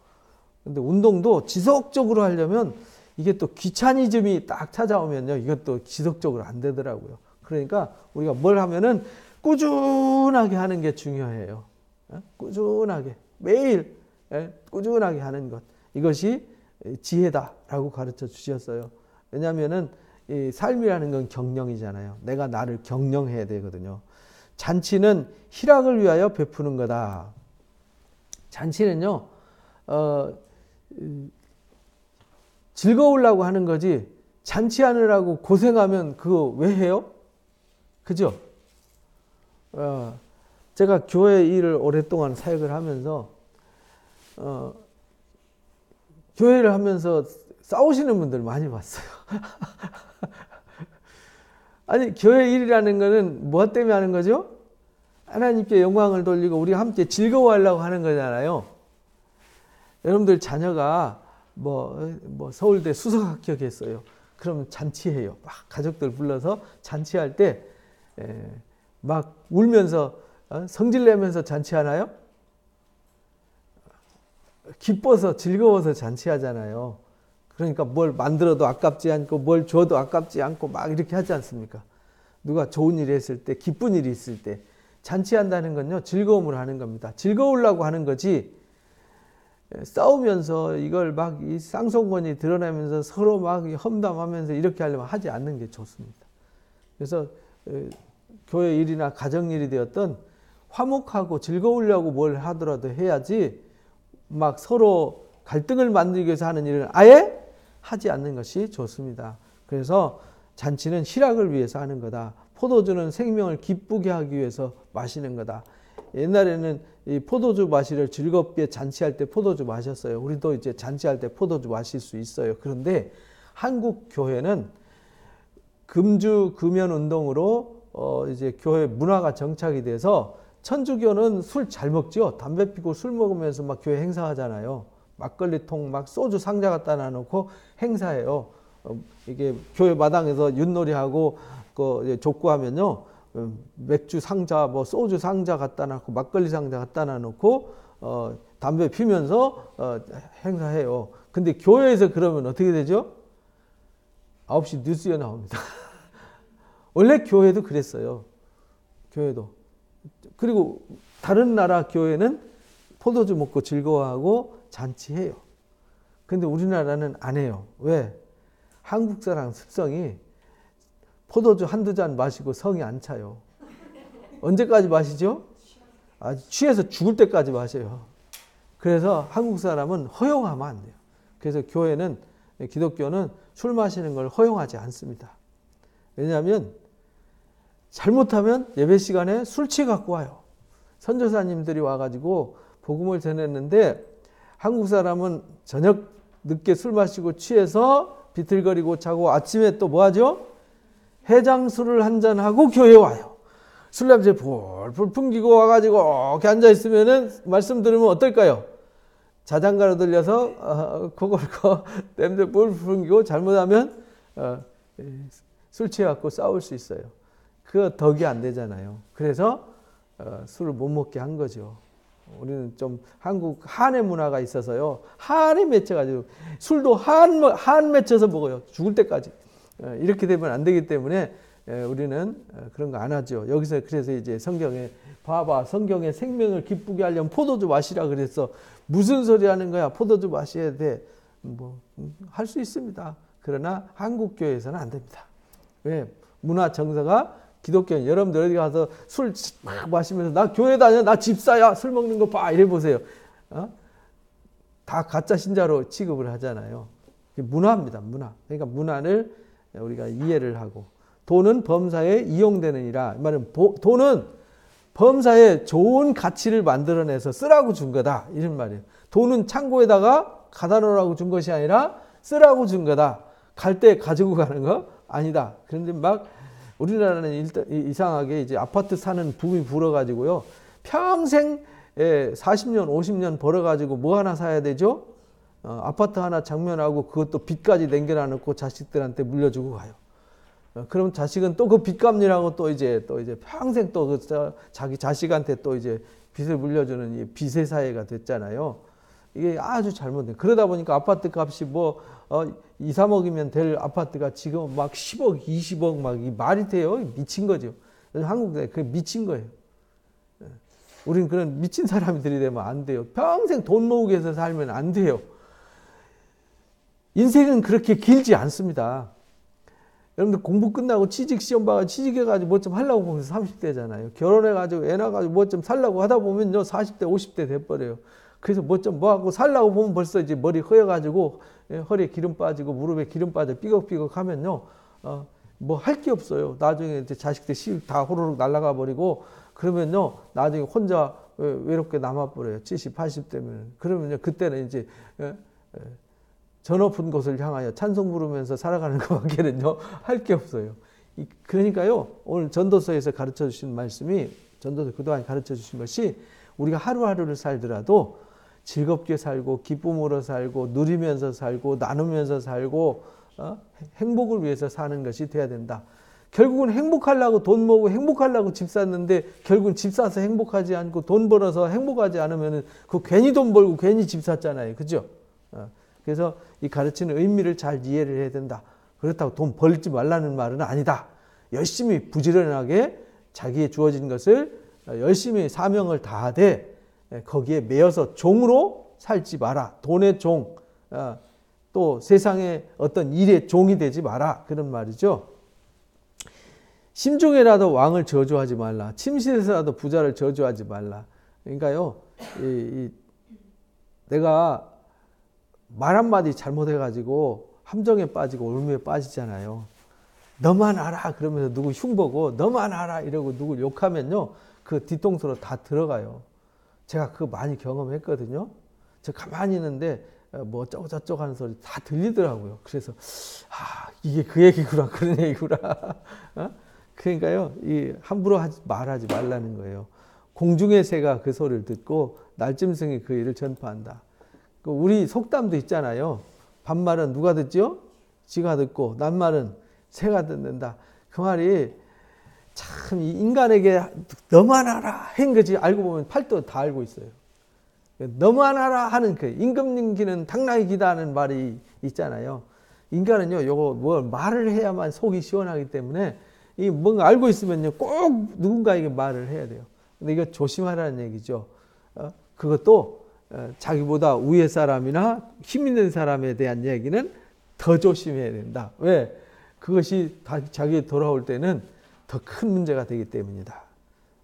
근데 운동도 지속적으로 하려면 이게 또 귀차니즘이 딱 찾아오면요, 이것도 지속적으로 안 되더라고요. 그러니까 우리가 뭘 하면은 꾸준하게 하는 게 중요해요. 꾸준하게 매일 꾸준하게 하는 것, 이것이 지혜다라고 가르쳐 주셨어요. 왜냐하면은 이 삶이라는 건 경영이잖아요. 내가 나를 경영해야 되거든요. 잔치는 희락을 위하여 베푸는 거다. 잔치는요, 즐거우려고 하는 거지, 잔치하느라고 고생하면 그거 왜 해요? 그죠? 제가 교회 일을 오랫동안 사역을 하면서, 교회를 하면서 싸우시는 분들 많이 봤어요. 아니, 교회 일이라는 거는 무엇 때문에 하는 거죠? 하나님께 영광을 돌리고 우리가 함께 즐거워하려고 하는 거잖아요. 여러분들 자녀가 뭐 서울대 수석 합격했어요. 그러면 잔치해요. 막 가족들 불러서 잔치할 때 막 울면서 성질 내면서 잔치하나요? 기뻐서 즐거워서 잔치하잖아요. 그러니까 뭘 만들어도 아깝지 않고 뭘 줘도 아깝지 않고 막 이렇게 하지 않습니까? 누가 좋은 일이 있을 때, 기쁜 일이 있을 때 잔치한다는 건요, 즐거움을 하는 겁니다. 즐거우려고 하는 거지, 싸우면서 이걸 막 이 쌍성권이 드러나면서 서로 막 험담하면서 이렇게 하려면 하지 않는 게 좋습니다. 그래서 교회 일이나 가정 일이 되었던 화목하고 즐거우려고 뭘 하더라도 해야지, 막 서로 갈등을 만들기 위해서 하는 일을 아예 하지 않는 것이 좋습니다. 그래서 잔치는 희락을 위해서 하는 거다. 포도주는 생명을 기쁘게 하기 위해서 마시는 거다. 옛날에는 이 포도주 마시를 즐겁게 잔치할 때 포도주 마셨어요. 우리도 이제 잔치할 때 포도주 마실 수 있어요. 그런데 한국 교회는 금주 금연 운동으로 이제 교회 문화가 정착이 돼서, 천주교는 술 잘 먹죠. 담배 피고 술 먹으면서 막 교회 행사하잖아요. 막걸리통 막 소주 상자 갖다 놔놓고 행사해요. 이게 교회 마당에서 윷놀이하고 그 족구하면요, 맥주 상자, 뭐 소주 상자 갖다 놔놓고 막걸리 상자 갖다 놔놓고 담배 피면서 행사해요. 근데 교회에서 그러면 어떻게 되죠? 9시 뉴스에 나옵니다. 원래 교회도 그랬어요. 교회도. 그리고 다른 나라 교회는 포도주 먹고 즐거워하고 잔치해요. 근데 우리나라는 안 해요. 왜? 한국 사람 습성이 포도주 한두 잔 마시고 성이 안 차요. 언제까지 마시죠? 취해서 죽을 때까지 마셔요. 그래서 한국 사람은 허용하면 안 돼요. 그래서 교회는, 기독교는 술 마시는 걸 허용하지 않습니다. 왜냐하면 잘못하면 예배 시간에 술 취해 갖고 와요. 선교사님들이 와가지고 복음을 전했는데, 한국 사람은 저녁 늦게 술 마시고 취해서 비틀거리고 자고 아침에 또 뭐 하죠? 해장술을 한잔하고 교회에 와요. 술 냄새 풀풀 풍기고 와가지고 이렇게 앉아있으면은 말씀 들으면 어떨까요? 자장가로 들려서 그걸 냄새 풀풀 풍기고 잘못하면 술 취해갖고 싸울 수 있어요. 그 덕이 안 되잖아요. 그래서 술을 못 먹게 한 거죠. 우리는 좀 한국 한의 문화가 있어서요, 한에 맺혀가지고 술도 한 맺혀서 먹어요. 죽을 때까지. 이렇게 되면 안 되기 때문에 우리는 그런 거 안 하죠. 여기서 그래서 이제 성경에 봐봐, 성경에 생명을 기쁘게 하려면 포도주 마시라 그랬어. 무슨 소리 하는 거야? 포도주 마셔야 돼. 뭐 할 수 있습니다. 그러나 한국 교회에서는 안 됩니다. 왜? 문화 정서가, 기독교는 여러분들 어디 가서 술 막 마시면서 나 교회 다녀, 나 집사야, 술 먹는 거 봐, 이래 보세요. 다 가짜 신자로 취급을 하잖아요. 문화입니다, 문화. 그러니까 문화를 우리가 이해를 하고, 돈은 범사에 이용되느니라. 말은 돈은 범사에 좋은 가치를 만들어내서 쓰라고 준 거다, 이런 말이에요. 돈은 창고에다가 가다 놓으라고 준 것이 아니라 쓰라고 준 거다. 갈 때 가지고 가는 거 아니다. 그런데 막 우리나라는 일단 이상하게 이제 아파트 사는 붐이 불어가지고요, 평생 40년, 50년 벌어가지고 뭐 하나 사야 되죠? 아파트 하나 장면하고 그것도 빚까지 남겨놔놓고 자식들한테 물려주고 가요. 그럼 자식은 또 그 빚 갚느라고 또 이제 평생 또 그 자기 자식한테 또 이제 빚을 물려주는 이 빚의 사회가 됐잖아요. 이게 아주 잘못된. 그러다 보니까 아파트 값이 뭐 2, 3억이면 될 아파트가 지금 막 10억, 20억 막 이 말이 돼요? 미친 거죠. 한국에 그게 미친 거예요. 우리는 그런 미친 사람들이 되면 안 돼요. 평생 돈 모으기 위해서 살면 안 돼요. 인생은 그렇게 길지 않습니다. 여러분들 공부 끝나고 취직 시험 봐가 취직해가지고 뭐 좀 하려고 보면 30대잖아요. 결혼해가지고 애 낳아가지고 뭐 좀 살려고 하다 보면요 40대, 50대 돼버려요. 그래서 뭐 좀 뭐 하고 살려고 보면 벌써 이제 머리 허여가지고 허리에 기름 빠지고 무릎에 기름 빠져 삐걱삐걱 하면요 뭐 할 게 없어요. 나중에 이제 자식들 시집 다 호로록 날아가 버리고 그러면요 나중에 혼자 외롭게 남아버려요. 70, 80대면. 그러면요 그때는 이제 저 높은 곳을 향하여 찬송 부르면서 살아가는 것밖에는요 할 게 없어요. 그러니까요 오늘 전도서에서 가르쳐 주신 말씀이 전도서 그동안 가르쳐 주신 것이 우리가 하루하루를 살더라도 즐겁게 살고 기쁨으로 살고 누리면서 살고 나누면서 살고 행복을 위해서 사는 것이 돼야 된다. 결국은 행복하려고 돈 모으고 행복하려고 집 샀는데 결국은 집 사서 행복하지 않고 돈 벌어서 행복하지 않으면 그 괜히 돈 벌고 괜히 집 샀잖아요. 그죠? 그래서 이 가르치는 의미를 잘 이해를 해야 된다. 그렇다고 돈 벌지 말라는 말은 아니다. 열심히 부지런하게 자기의 주어진 것을 열심히 사명을 다하되 거기에 매여서 종으로 살지 마라. 돈의 종, 또 세상의 어떤 일의 종이 되지 마라. 그런 말이죠. 심중에라도 왕을 저주하지 말라. 침실에서라도 부자를 저주하지 말라. 그러니까요, 내가 말 한마디 잘못해가지고 함정에 빠지고 올무에 빠지잖아요. 너만 알아 그러면서 누구 흉보고 너만 알아 이러고 누구 욕하면요 그 뒤통수로 다 들어가요. 제가 그거 많이 경험했거든요. 저 가만히 있는데 뭐 어쩌고 저쩌고 하는 소리 다 들리더라고요. 그래서 이게 그 얘기구나 그런 얘기구나. 그러니까요 함부로 말하지 말라는 거예요. 공중의 새가 그 소리를 듣고 날짐승이 그 일을 전파한다. 우리 속담도 있잖아요. 반말은 누가 듣죠? 지가 듣고 낱말은 새가 듣는다. 그 말이 참 인간에게 너만 알아 한 거지 알고 보면 팔도 다 알고 있어요. 너만 알아 하는 그 임금님기는 당나귀 기다 하는 말이 있잖아요. 인간은요 요거 뭘 말을 해야만 속이 시원하기 때문에 이 뭔가 알고 있으면요 꼭 누군가에게 말을 해야 돼요. 근데 이거 조심하라는 얘기죠. 그것도 자기보다 위의 사람이나 힘 있는 사람에 대한 얘기는 더 조심해야 된다. 왜? 그것이 자기에 돌아올 때는 더 큰 문제가 되기 때문이다.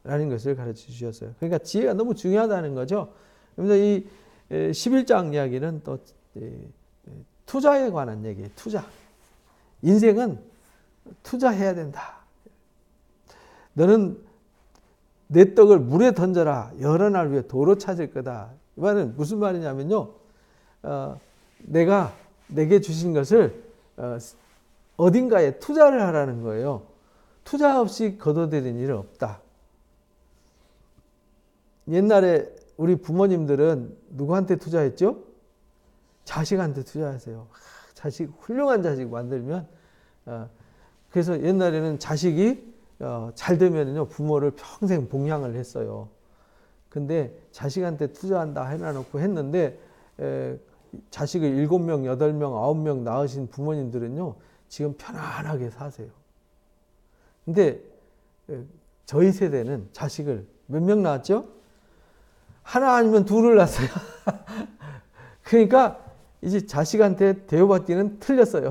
라는 것을 가르쳐 주셨어요. 그러니까 지혜가 너무 중요하다는 거죠. 그래서 이 11장 이야기는 또 투자에 관한 얘기예요. 투자. 인생은 투자해야 된다. 너는 내 떡을 물에 던져라. 여러 날 위해 도로 찾을 거다. 이 말은 무슨 말이냐면요. 내가 내게 주신 것을 어딘가에 투자를 하라는 거예요. 투자 없이 거둬들인 일은 없다. 옛날에 우리 부모님들은 누구한테 투자했죠? 자식한테 투자하세요. 자식 훌륭한 자식 만들면 그래서 옛날에는 자식이 잘 되면요 부모를 평생 봉양을 했어요. 근데 자식한테 투자한다 해놔놓고 했는데 자식을 7명, 8명, 9명 낳으신 부모님들은요 지금 편안하게 사세요. 근데 저희 세대는 자식을 몇 명 낳았죠? 하나 아니면 둘을 낳았어요. 그러니까 이제 자식한테 대우받기는 틀렸어요.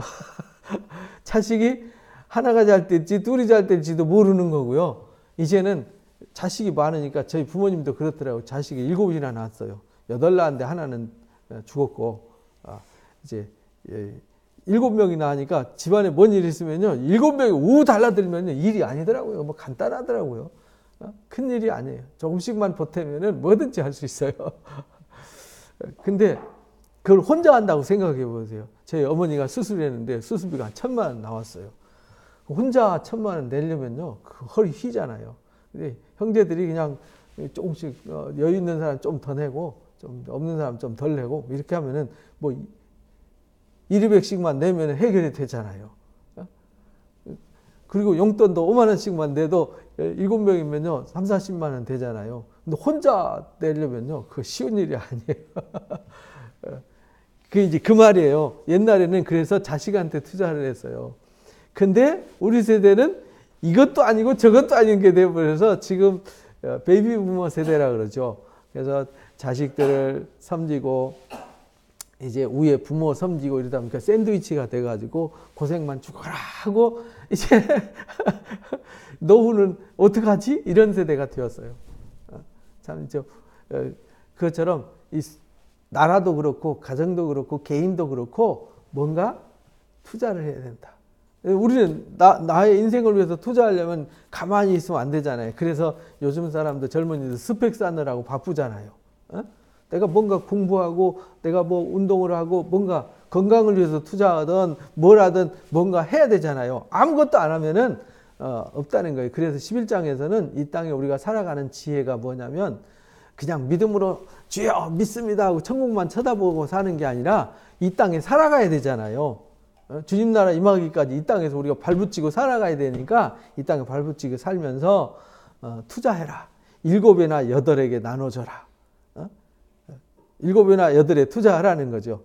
자식이 하나가 잘 될지 둘이 잘 될지도 모르는 거고요. 이제는 자식이 많으니까 저희 부모님도 그렇더라고요. 자식이 7이나 낳았어요. 8 낳았는데 하나는 죽었고 이제 7명이나 하니까 집안에 뭔 일이 있으면요 7명이 우 달라들면 일이 아니더라고요. 뭐 간단하더라고요. 큰 일이 아니에요. 조금씩만 보태면은 뭐든지 할 수 있어요. 근데 그걸 혼자 한다고 생각해 보세요. 저희 어머니가 수술했는데 수술비가 1,000만 원 나왔어요. 혼자 1,000만 원 내려면요 그 허리 휘잖아요. 근데 형제들이 그냥 조금씩 여유 있는 사람 좀 더 내고 좀 없는 사람 좀 덜 내고 이렇게 하면은 뭐 1,200씩만 내면 해결이 되잖아요. 그리고 용돈도 5만 원씩만 내도 7명이면요 3, 40만 원 되잖아요. 근데 혼자 내려면요 그거 쉬운 일이 아니에요. 그 이제 그 말이에요. 옛날에는 그래서 자식한테 투자를 했어요. 근데 우리 세대는 이것도 아니고 저것도 아닌 게 돼버려서 지금 베이비 부머 세대라 그러죠. 그래서 자식들을 섬기고 이제 위에 부모 섬기고 이러다 보니까 샌드위치가 돼가지고 고생만 죽어라 하고 이제 노후는 어떡하지? 이런 세대가 되었어요. 참 그것처럼 이 나라도 그렇고 가정도 그렇고 개인도 그렇고 뭔가 투자를 해야 된다. 우리는 나의 인생을 위해서 투자하려면 가만히 있으면 안 되잖아요. 그래서 요즘 사람들 젊은이들 스펙 쌓느라고 바쁘잖아요. 내가 뭔가 공부하고 내가 뭐 운동을 하고 뭔가 건강을 위해서 투자하든 뭘 하든 뭔가 해야 되잖아요. 아무것도 안 하면은 없다는 거예요. 그래서 11장에서는 이 땅에 우리가 살아가는 지혜가 뭐냐면 그냥 믿음으로 주여 믿습니다 하고 천국만 쳐다보고 사는 게 아니라 이 땅에 살아가야 되잖아요. 주님 나라 임하기까지 이 땅에서 우리가 발붙이고 살아가야 되니까 이 땅에 발붙이고 살면서 투자해라. 7에나 8에게 나눠줘라. 7에나 8에 투자하라는 거죠.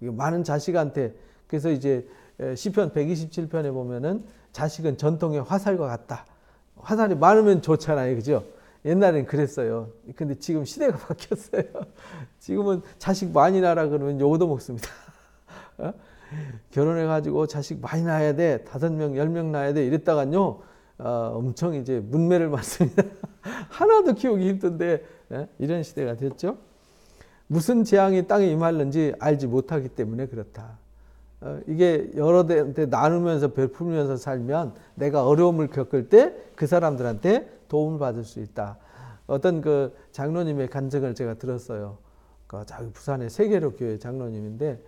많은 자식한테. 그래서 이제 시편 127편에 보면은 자식은 전통의 화살과 같다. 화살이 많으면 좋잖아요. 그죠? 옛날엔 그랬어요. 근데 지금 시대가 바뀌었어요. 지금은 자식 많이 낳으라 그러면 욕도 먹습니다. 결혼해가지고 자식 많이 낳아야 돼. 5명, 10명 낳아야 돼. 이랬다간요, 엄청 이제 문매를 맞습니다. 하나도 키우기 힘든데, 이런 시대가 됐죠. 무슨 재앙이 땅에 임하는지 알지 못하기 때문에 그렇다. 이게 여러 대한테 나누면서 베풀면서 살면 내가 어려움을 겪을 때 그 사람들한테 도움을 받을 수 있다. 어떤 그 장로님의 간증을 제가 들었어요. 자기 부산의 세계로 교회 장로님인데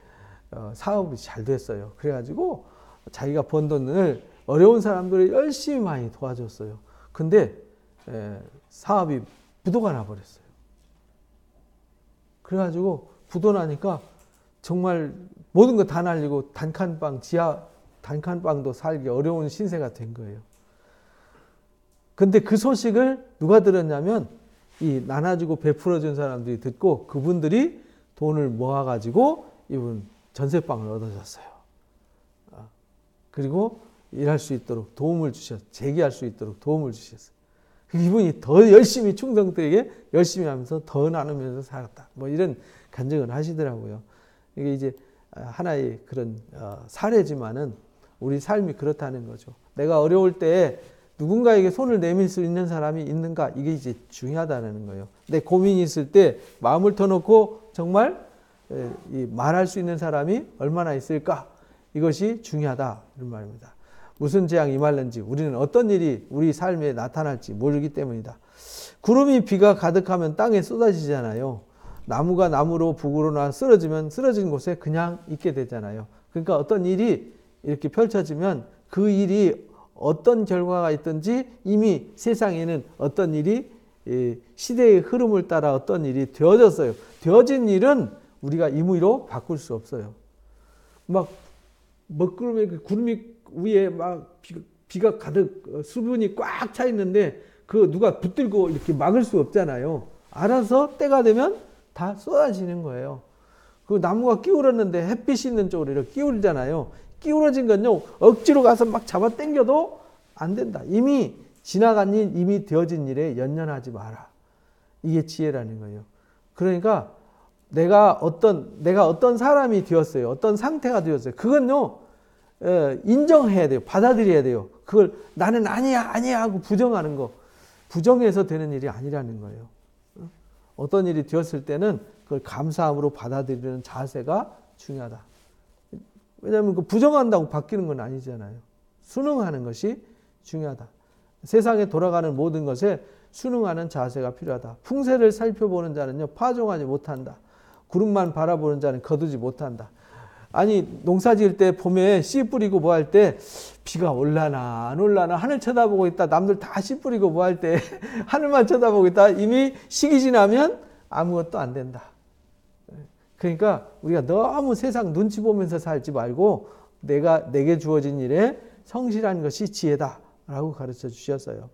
사업이 잘 됐어요. 그래가지고 자기가 번 돈을 어려운 사람들을 열심히 많이 도와줬어요. 근데 사업이 부도가 나버렸어요. 그래가지고 부도 나니까 정말 모든 거 다 날리고 단칸방, 지하 단칸방도 살기 어려운 신세가 된 거예요. 근데 그 소식을 누가 들었냐면 이 나눠주고 베풀어준 사람들이 듣고 그분들이 돈을 모아가지고 이분 전세방을 얻어줬어요. 그리고 일할 수 있도록 도움을 주셨어요. 재기할 수 있도록 도움을 주셨어요. 이분이 더 열심히 충성되게 열심히 하면서 더 나누면서 살았다. 뭐 이런 간증을 하시더라고요. 이게 이제 하나의 그런 사례지만은 우리 삶이 그렇다는 거죠. 내가 어려울 때 누군가에게 손을 내밀 수 있는 사람이 있는가? 이게 이제 중요하다는 거예요. 내 고민이 있을 때 마음을 터놓고 정말 말할 수 있는 사람이 얼마나 있을까? 이것이 중요하다. 이런 말입니다. 무슨 재앙이 임할는지 우리는 어떤 일이 우리 삶에 나타날지 모르기 때문이다. 구름이 비가 가득하면 땅에 쏟아지잖아요. 나무가 나무로 북으로나 쓰러지면 쓰러진 곳에 그냥 있게 되잖아요. 그러니까 어떤 일이 이렇게 펼쳐지면 그 일이 어떤 결과가 있든지 이미 세상에는 어떤 일이 시대의 흐름을 따라 어떤 일이 되어졌어요. 되어진 일은 우리가 임의로 바꿀 수 없어요. 막 구름이 위에 막 비가 가득 수분이 꽉 차 있는데 그 누가 붙들고 이렇게 막을 수 없잖아요. 알아서 때가 되면 다 쏟아지는 거예요. 그 나무가 기울었는데 햇빛이 있는 쪽으로 이렇게 기울잖아요. 기울어진 건요 억지로 가서 막 잡아 당겨도 안 된다. 이미 지나간 일, 이미 되어진 일에 연연하지 마라. 이게 지혜라는 거예요. 그러니까 내가 어떤 사람이 되었어요. 어떤 상태가 되었어요. 그건요 인정해야 돼요. 받아들여야 돼요. 그걸 나는 아니야 하고 부정하는 거. 부정해서 되는 일이 아니라는 거예요. 어떤 일이 되었을 때는 그걸 감사함으로 받아들이는 자세가 중요하다. 왜냐하면 그 부정한다고 바뀌는 건 아니잖아요. 순응하는 것이 중요하다. 세상에 돌아가는 모든 것에 순응하는 자세가 필요하다. 풍세를 살펴보는 자는요 파종하지 못한다. 구름만 바라보는 자는 거두지 못한다. 아니 농사 지을 때 봄에 씨 뿌리고 뭐 할 때 비가 올라나 안 올라나 하늘 쳐다보고 있다. 남들 다 씨 뿌리고 뭐 할 때 하늘만 쳐다보고 있다. 이미 시기 지나면 아무것도 안 된다. 그러니까 우리가 너무 세상 눈치 보면서 살지 말고 내게 주어진 일에 성실한 것이 지혜다라고 가르쳐 주셨어요.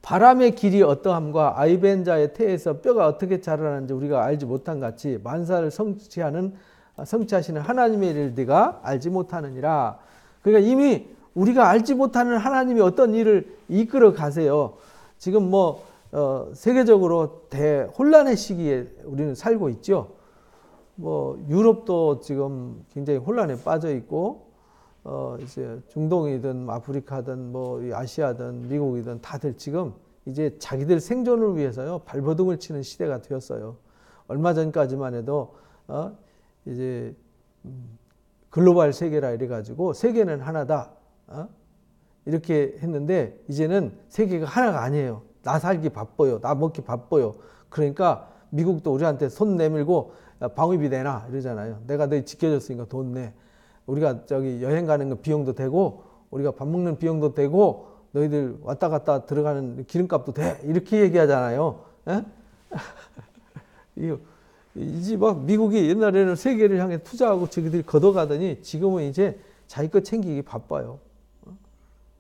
바람의 길이 어떠함과 아이벤자의 태에서 뼈가 어떻게 자라는지 우리가 알지 못한 같이 만사를 성취하시는 하나님의 일을 네가 알지 못하느니라. 그러니까 이미 우리가 알지 못하는 하나님이 어떤 일을 이끌어 가세요. 지금 뭐 세계적으로 대혼란의 시기에 우리는 살고 있죠. 뭐 유럽도 지금 굉장히 혼란에 빠져 있고 이제 중동이든 아프리카든 뭐 아시아든 미국이든 다들 지금 이제 자기들 생존을 위해서요 발버둥을 치는 시대가 되었어요. 얼마 전까지만 해도 이제 글로벌 세계라 이래가지고 세계는 하나다 이렇게 했는데 이제는 세계가 하나가 아니에요. 나 살기 바빠요. 나 먹기 바빠요. 그러니까 미국도 우리한테 손 내밀고 방위비 내놔 이러잖아요. 내가 너희 지켜줬으니까 돈 내. 우리가 저기 여행 가는 거 비용도 되고 우리가 밥 먹는 비용도 되고 너희들 왔다 갔다 들어가는 기름값도 돼. 이렇게 얘기하잖아요. 이제 막 미국이 옛날에는 세계를 향해 투자하고 저기들이 걷어가더니 지금은 이제 자기 거 챙기기 바빠요.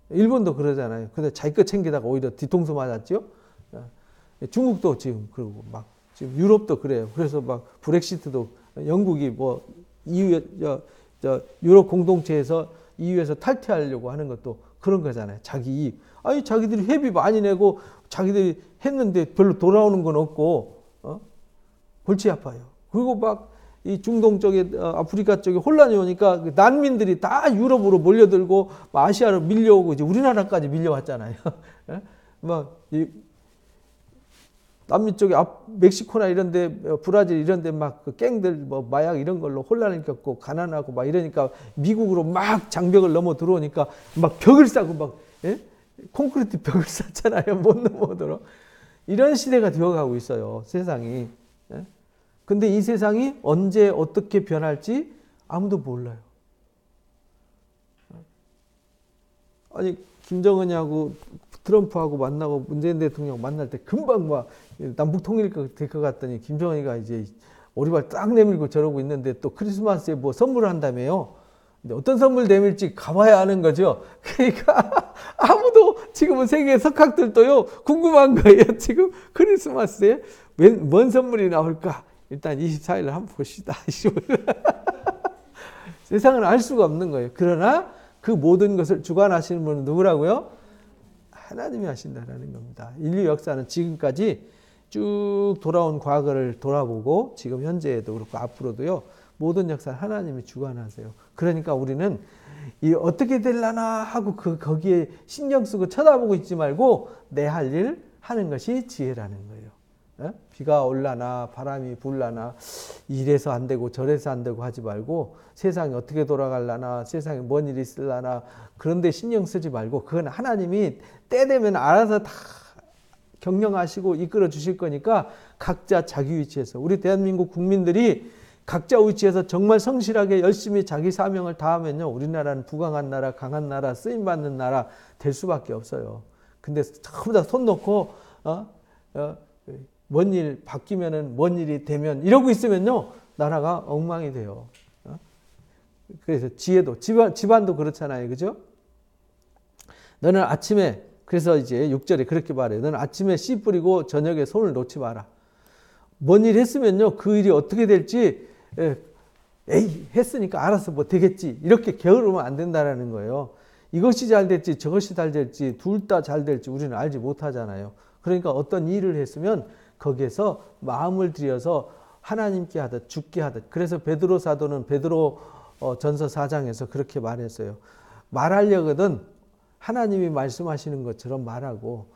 일본도 그러잖아요. 근데 자기 거 챙기다가 오히려 뒤통수 맞았죠. 중국도 지금 그러고 막 지금 유럽도 그래요. 그래서 막 브렉시트도 영국이 뭐 EU 유럽 공동체에서 EU에서 탈퇴하려고 하는 것도 그런 거잖아요. 자기 이익. 아니 자기들이 회비 많이 내고 자기들이 했는데 별로 돌아오는 건 없고 골치 아파요. 그리고 막 이 중동 쪽에 아프리카 쪽에 혼란이 오니까 난민들이 다 유럽으로 몰려들고 아시아로 밀려오고 이제 우리나라까지 밀려왔잖아요. 막 남미 쪽에 멕시코나 이런데 브라질 이런데 막 그 갱들 뭐 마약 이런 걸로 혼란을 겪고 가난하고 막 이러니까 미국으로 막 장벽을 넘어 들어오니까 막 벽을 쌓고 막 콘크리트 벽을 쌓잖아요. 못 넘어오도록. 이런 시대가 되어가고 있어요. 세상이. 근데 이 세상이 언제 어떻게 변할지 아무도 몰라요. 아니 김정은이하고 트럼프하고 만나고 문재인 대통령 만날 때 금방 막 남북 통일 될 것 같더니 김정은이가 이제 오리발 딱 내밀고 저러고 있는데 또 크리스마스에 뭐 선물을 한다며요. 근데 어떤 선물 내밀지 가봐야 아는 거죠. 그러니까 아무도 지금은 세계 석학들도요 궁금한 거예요. 지금 크리스마스에 뭔 선물이 나올까? 일단 24일을 한번 봅시다. 세상은 알 수가 없는 거예요. 그러나 그 모든 것을 주관하시는 분은 누구라고요? 하나님이 하신다라는 겁니다. 인류 역사는 지금까지 쭉 돌아온 과거를 돌아보고 지금 현재에도 그렇고 앞으로도요. 모든 역사를 하나님이 주관하세요. 그러니까 우리는 이 어떻게 되려나 하고 거기에 신경 쓰고 쳐다보고 있지 말고 내 할 일 하는 것이 지혜라는 거예요. 비가 올라나 바람이 불라나 이래서 안 되고 저래서 안 되고 하지 말고 세상이 어떻게 돌아갈라나 세상에 뭔 일이 있을라나 그런데 신경 쓰지 말고 그건 하나님이 때 되면 알아서 다 경영하시고 이끌어 주실 거니까 각자 자기 위치에서 우리 대한민국 국민들이 각자 위치에서 정말 성실하게 열심히 자기 사명을 다하면요 우리나라는 부강한 나라 강한 나라 쓰임받는 나라 될 수밖에 없어요. 근데 전부 다 손 놓고 뭔 일 바뀌면은 뭔 일이 되면 이러고 있으면요 나라가 엉망이 돼요. 그래서 지혜도 집안도 그렇잖아요, 그죠? 너는 아침에 그래서 이제 6절에 그렇게 말해요. 너는 아침에 씨 뿌리고 저녁에 손을 놓지 마라. 뭔 일 했으면요 그 일이 어떻게 될지 에이 했으니까 알아서 뭐 되겠지 이렇게 게으르면 안 된다라는 거예요. 이것이 잘 될지 저것이 잘 될지 둘 다 잘 될지 우리는 알지 못하잖아요. 그러니까 어떤 일을 했으면 거기에서 마음을 들여서 하나님께 하듯 죽게 하듯. 그래서 베드로 사도는 베드로 전서 4장에서 그렇게 말했어요. 말하려거든 하나님이 말씀하시는 것처럼 말하고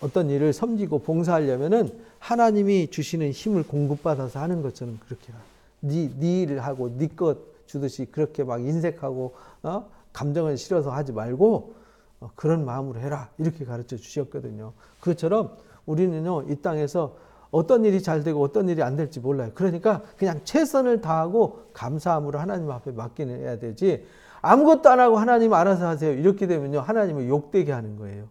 어떤 일을 섬기고 봉사하려면은 하나님이 주시는 힘을 공급받아서 하는 것처럼 그렇게 네 일을 하고 네 것 주듯이 그렇게 막 인색하고 감정을 실어서 하지 말고 그런 마음으로 해라 이렇게 가르쳐 주셨거든요. 그것처럼 우리는요 이 땅에서 어떤 일이 잘 되고 어떤 일이 안 될지 몰라요. 그러니까 그냥 최선을 다하고 감사함으로 하나님 앞에 맡겨야 되지 아무것도 안 하고 하나님 알아서 하세요 이렇게 되면요 하나님을 욕되게 하는 거예요.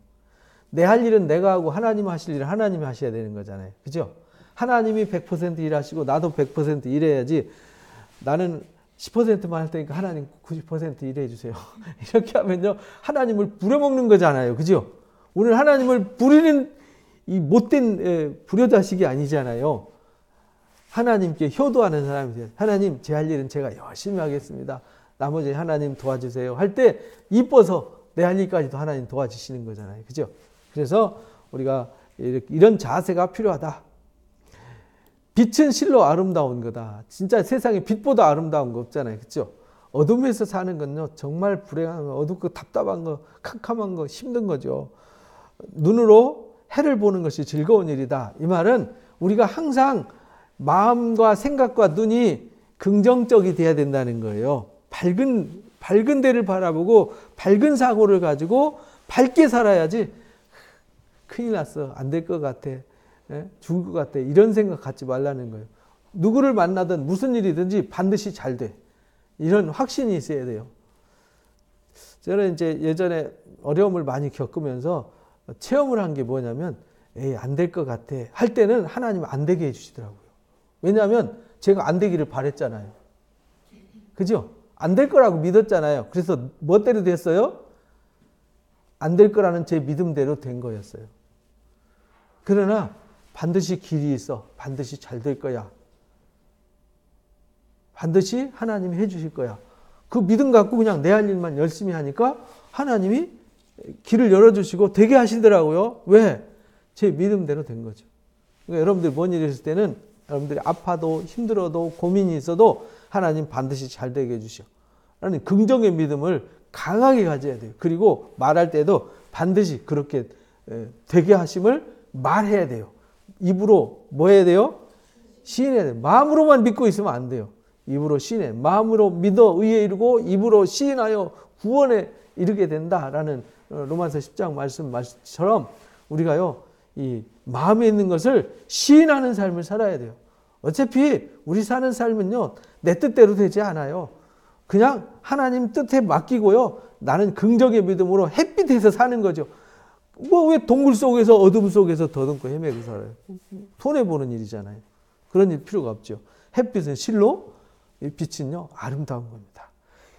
내 할 일은 내가 하고 하나님 하실 일은 하나님이 하셔야 되는 거잖아요. 그죠? 하나님이 100% 일하시고 나도 100% 일해야지 나는 10%만 할 테니까 하나님 90% 일해 주세요. 이렇게 하면요 하나님을 부려먹는 거잖아요. 그죠? 우리는 하나님을 부리는 이 못된 불효자식이 아니잖아요. 하나님께 효도하는 사람이 돼요. 하나님, 제 할 일은 제가 열심히 하겠습니다. 나머지 하나님 도와주세요. 할 때 이뻐서 내 할 일까지도 하나님 도와주시는 거잖아요. 그죠? 그래서 우리가 이런 자세가 필요하다. 빛은 실로 아름다운 거다. 진짜 세상에 빛보다 아름다운 거 없잖아요. 그죠? 어둠에서 사는 건요, 정말 불행한 거, 어둡고 답답한 거, 캄캄한 거, 힘든 거죠. 눈으로 해를 보는 것이 즐거운 일이다. 이 말은 우리가 항상 마음과 생각과 눈이 긍정적이 돼야 된다는 거예요. 밝은 데를 바라보고 밝은 사고를 가지고 밝게 살아야지 큰일 났어. 안 될 것 같아. 죽을 것 같아. 이런 생각 갖지 말라는 거예요. 누구를 만나든 무슨 일이든지 반드시 잘 돼. 이런 확신이 있어야 돼요. 저는 이제 예전에 어려움을 많이 겪으면서 체험을 한 게 뭐냐면, 에이, 안 될 것 같아. 할 때는 하나님은 안 되게 해주시더라고요. 왜냐하면 제가 안 되기를 바랬잖아요. 그죠? 안 될 거라고 믿었잖아요. 그래서 멋대로 됐어요? 안 될 거라는 제 믿음대로 된 거였어요. 그러나 반드시 길이 있어. 반드시 잘 될 거야. 반드시 하나님이 해주실 거야. 그 믿음 갖고 그냥 내 할 일만 열심히 하니까 하나님이 길을 열어주시고 되게 하시더라고요. 왜? 제 믿음대로 된 거죠. 그러니까 여러분들 뭔 일이 있을 때는 여러분들이 아파도 힘들어도 고민이 있어도 하나님 반드시 잘 되게 해주셔. 라는 긍정의 믿음을 강하게 가져야 돼요. 그리고 말할 때도 반드시 그렇게 되게 하심을 말해야 돼요. 입으로 뭐 해야 돼요? 시인해야 돼요. 마음으로만 믿고 있으면 안 돼요. 입으로 시인해. 마음으로 믿어 의에 이르고 입으로 시인하여 구원에 이르게 된다라는 로마서 10장 말씀처럼 우리가요, 이 마음에 있는 것을 시인하는 삶을 살아야 돼요. 어차피 우리 사는 삶은요, 내 뜻대로 되지 않아요. 그냥 하나님 뜻에 맡기고요, 나는 긍정의 믿음으로 햇빛에서 사는 거죠. 뭐 왜 동굴 속에서 어둠 속에서 더듬고 헤매고 살아요? 손해보는 일이잖아요. 그런 일 필요가 없죠. 햇빛은 실로, 이 빛은요, 아름다운 겁니다.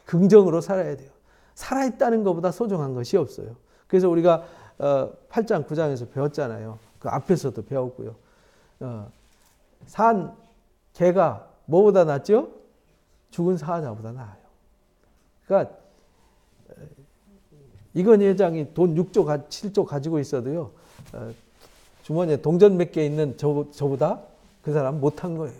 긍정으로 살아야 돼요. 살아있다는 것보다 소중한 것이 없어요. 그래서 우리가 8장 9장에서 배웠잖아요. 그 앞에서도 배웠고요. 산 개가 뭐보다 낫죠? 죽은 사자보다 나아요. 그러니까 이건희 회장이 돈 6조, 7조 가지고 있어도요, 주머니에 동전 몇 개 있는 저보다 그 사람 못한 거예요.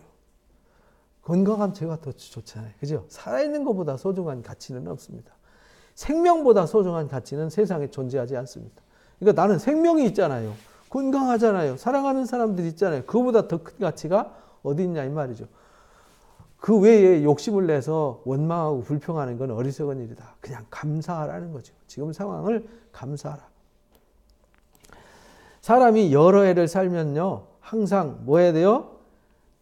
건강하면 제가 더 좋잖아요. 그죠? 살아있는 것보다 소중한 가치는 없습니다. 생명보다 소중한 가치는 세상에 존재하지 않습니다. 그러니까 나는 생명이 있잖아요. 건강하잖아요. 사랑하는 사람들이 있잖아요. 그거보다 더 큰 가치가 어디 있냐 이 말이죠. 그 외에 욕심을 내서 원망하고 불평하는 건 어리석은 일이다. 그냥 감사하라는 거죠. 지금 상황을 감사하라. 사람이 여러 해를 살면요, 항상 뭐 해야 돼요?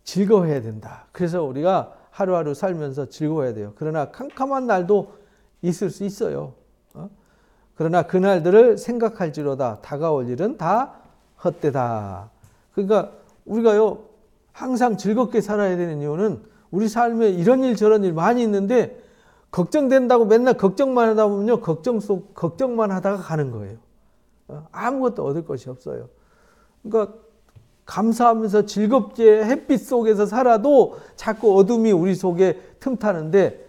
즐거워해야 된다. 그래서 우리가 하루하루 살면서 즐거워해야 돼요. 그러나 캄캄한 날도 있을 수 있어요. 그러나 그날들을 생각할지로다. 다가올 일은 다 헛되다. 그러니까 우리가요, 항상 즐겁게 살아야 되는 이유는 우리 삶에 이런 일 저런 일 많이 있는데 걱정된다고 맨날 걱정만 하다 보면요, 걱정만 하다가 가는 거예요. 아무것도 얻을 것이 없어요. 그러니까 감사하면서 즐겁게 햇빛 속에서 살아도 자꾸 어둠이 우리 속에 틈타는데,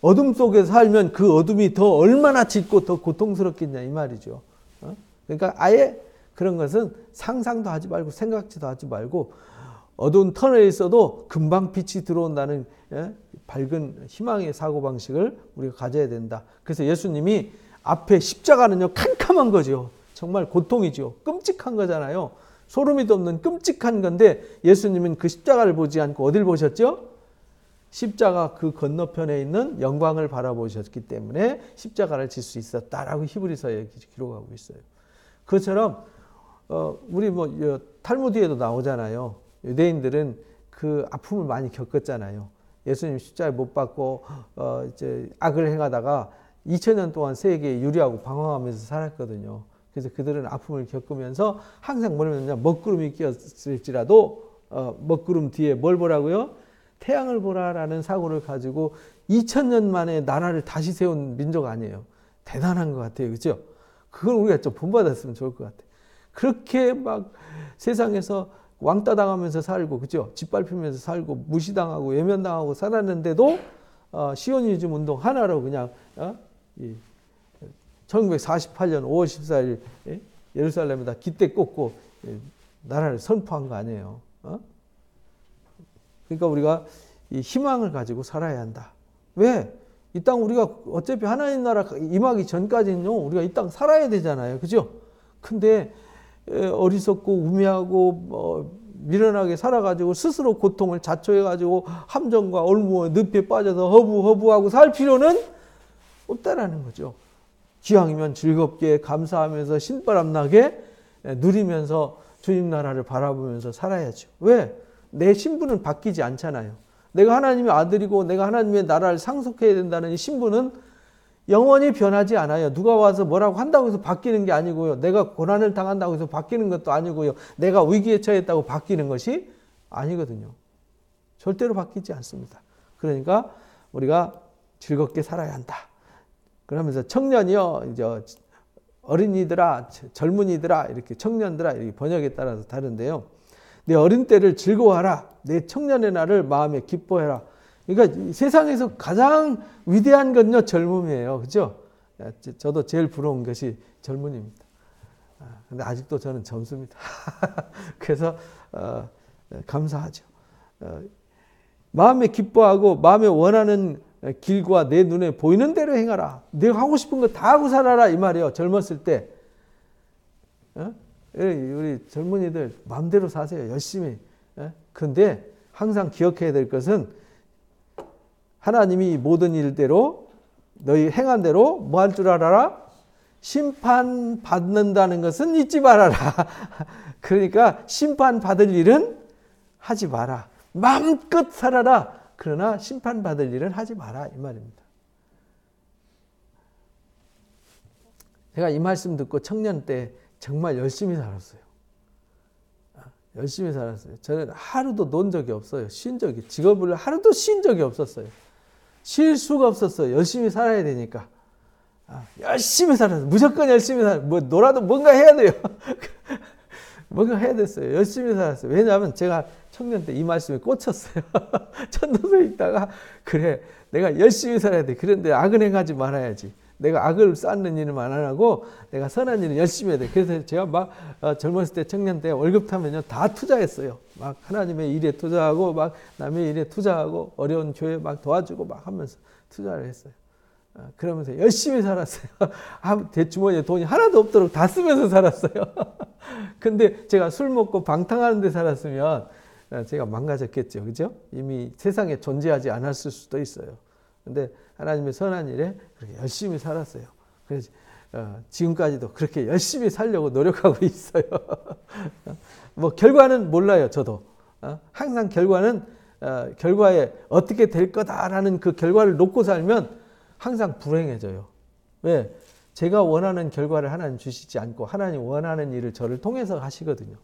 어둠 속에서 살면 그 어둠이 더 얼마나 짙고 더 고통스럽겠냐 이 말이죠. 그러니까 아예 그런 것은 상상도 하지 말고 생각지도 하지 말고 어두운 터널에 있어도 금방 빛이 들어온다는 밝은 희망의 사고방식을 우리가 가져야 된다. 그래서 예수님이 앞에 십자가는요, 캄캄한 거죠. 정말 고통이죠. 끔찍한 거잖아요. 소름이 돋는 끔찍한 건데 예수님은 그 십자가를 보지 않고 어딜 보셨죠? 십자가 그 건너편에 있는 영광을 바라보셨기 때문에 십자가를 질 수 있었다라고 히브리서에 기록하고 있어요. 그것처럼 우리 뭐 탈무드에도 나오잖아요. 유대인들은 그 아픔을 많이 겪었잖아요. 예수님 십자가에 못 박고 이제 악을 행하다가 2000년 동안 세계에 유리하고 방황하면서 살았거든요. 그래서 그들은 아픔을 겪으면서 항상 뭐냐면 먹구름이 끼었을지라도 먹구름 뒤에 뭘 보라고요? 태양을 보라라는 사고를 가지고 2000년 만에 나라를 다시 세운 민족 아니에요. 대단한 것 같아요. 그렇죠? 그걸 우리가 좀 본받았으면 좋을 것 같아. 그렇게 막 세상에서 왕따 당하면서 살고, 그죠? 짓밟히면서 살고, 무시당하고, 외면당하고 살았는데도, 시오니즘 운동 하나로 그냥, 1948년 5월 14일, 예루살렘에다 깃대 꽂고, 나라를 선포한 거 아니에요. 그러니까 우리가 이 희망을 가지고 살아야 한다. 왜? 이 땅 우리가 어차피 하나님 나라 임하기 전까지는요, 우리가 이 땅 살아야 되잖아요. 그죠? 근데 어리석고 우매하고 미련하게 살아가지고 스스로 고통을 자초해가지고 함정과 올무와 늪에 빠져서 허부허부하고 살 필요는 없다라는 거죠. 기왕이면 즐겁게 감사하면서 신바람 나게 누리면서 주님 나라를 바라보면서 살아야죠. 왜? 내 신분은 바뀌지 않잖아요. 내가 하나님의 아들이고 내가 하나님의 나라를 상속해야 된다는 이 신분은 영원히 변하지 않아요. 누가 와서 뭐라고 한다고 해서 바뀌는 게 아니고요. 내가 고난을 당한다고 해서 바뀌는 것도 아니고요. 내가 위기에 처했다고 바뀌는 것이 아니거든요. 절대로 바뀌지 않습니다. 그러니까 우리가 즐겁게 살아야 한다. 그러면서 청년이요, 이제 어린이들아, 젊은이들아, 이렇게 청년들아, 이렇게 번역에 따라서 다른데요. 내 어린 때를 즐거워하라. 내 청년의 날을 마음에 기뻐해라. 그러니까 세상에서 가장 위대한 건요, 젊음이에요. 그죠? 저도 제일 부러운 것이 젊은입니다. 근데 아직도 저는 젊습니다. 그래서 감사하죠. 마음에 기뻐하고 마음에 원하는 길과 내 눈에 보이는 대로 행하라. 내가 하고 싶은 거 다 하고 살아라 이 말이에요. 젊었을 때. 우리 젊은이들 마음대로 사세요. 열심히. 그런데 항상 기억해야 될 것은 하나님이 모든 일대로 너희 행한 대로 뭐 할 줄 알아라? 심판받는다는 것은 잊지 말아라. 그러니까 심판받을 일은 하지 마라. 마음껏 살아라. 그러나 심판받을 일은 하지 마라 이 말입니다. 제가 이 말씀 듣고 청년 때 정말 열심히 살았어요. 열심히 살았어요. 저는 하루도 논 적이 없어요. 직업을 하루도 쉰 적이 없었어요. 쉴 수가 없었어요. 열심히 살아야 되니까. 열심히 살았어요. 무조건 열심히 살았어요. 놀아도 뭔가 해야 돼요. 뭔가 해야 됐어요. 열심히 살았어요. 왜냐하면 제가 청년 때 이 말씀에 꽂혔어요. 천도서에 있다가 그래 내가 열심히 살아야 돼. 그런데 악은 행하지 말아야지. 내가 악을 쌓는 일은 안 하고 내가 선한 일은 열심히 해야 돼. 그래서 제가 막 젊었을 때 청년 때 월급 타면요 다 투자했어요. 막 하나님의 일에 투자하고 막 남의 일에 투자하고 어려운 교회 막 도와주고 막 하면서 투자를 했어요. 그러면서 열심히 살았어요. 제 주머니에 돈이 하나도 없도록 다 쓰면서 살았어요. 근데 제가 술 먹고 방탕하는 데 살았으면 제가 망가졌겠죠. 그죠? 이미 세상에 존재하지 않았을 수도 있어요. 근데 하나님의 선한 일에 그렇게 열심히 살았어요. 그래서 지금까지도 그렇게 열심히 살려고 노력하고 있어요. 뭐 결과는 몰라요. 저도 항상 결과에 어떻게 될 거다라는 그 결과를 놓고 살면 항상 불행해져요. 왜? 제가 원하는 결과를 하나님 주시지 않고 하나님 원하는 일을 저를 통해서 하시거든요.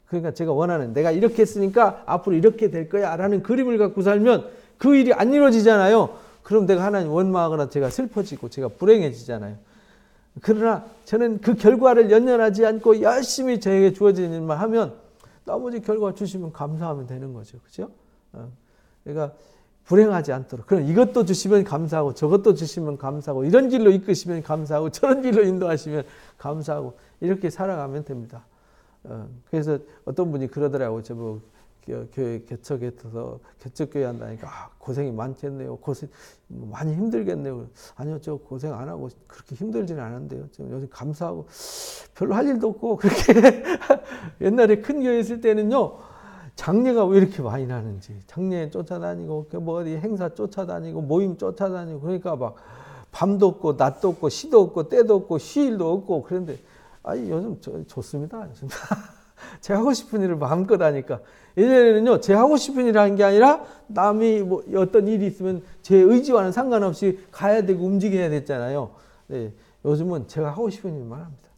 그러니까 제가 원하는 내가 이렇게 했으니까 앞으로 이렇게 될 거야 라는 그림을 갖고 살면 그 일이 안 이루어지잖아요. 그럼 내가 하나님 원망하거나 제가 슬퍼지고 제가 불행해지잖아요. 그러나 저는 그 결과를 연연하지 않고 열심히 저에게 주어진 일만 하면 나머지 결과 주시면 감사하면 되는 거죠. 그죠? 그러니까 불행하지 않도록. 그럼 이것도 주시면 감사하고 저것도 주시면 감사하고 이런 길로 이끄시면 감사하고 저런 길로 인도하시면 감사하고 이렇게 살아가면 됩니다. 그래서 어떤 분이 그러더라고요. 저뭐 교회 개척해서 개척교회 한다니까 고생이 많겠네요. 고생 많이 힘들겠네요. 아니요, 저 고생 안 하고 그렇게 힘들지는 않은데요. 저 요즘 감사하고 별로 할 일도 없고 그렇게 옛날에 큰 교회 있을 때는요. 장례가 왜 이렇게 많이 나는지 장례 쫓아다니고 뭐 어디 행사 쫓아다니고 모임 쫓아다니고 그러니까 막 밤도 없고 낮도 없고 시도 없고 때도 없고 휴일도 없고 그런데 요즘 좋습니다. 요즘 제가 하고 싶은 일을 마음껏 하니까 예전에는요 제가 하고 싶은 일을 하는 게 아니라 남이 뭐 어떤 일이 있으면 제 의지와는 상관없이 가야 되고 움직여야 됐잖아요. 네, 요즘은 제가 하고 싶은 일만 합니다.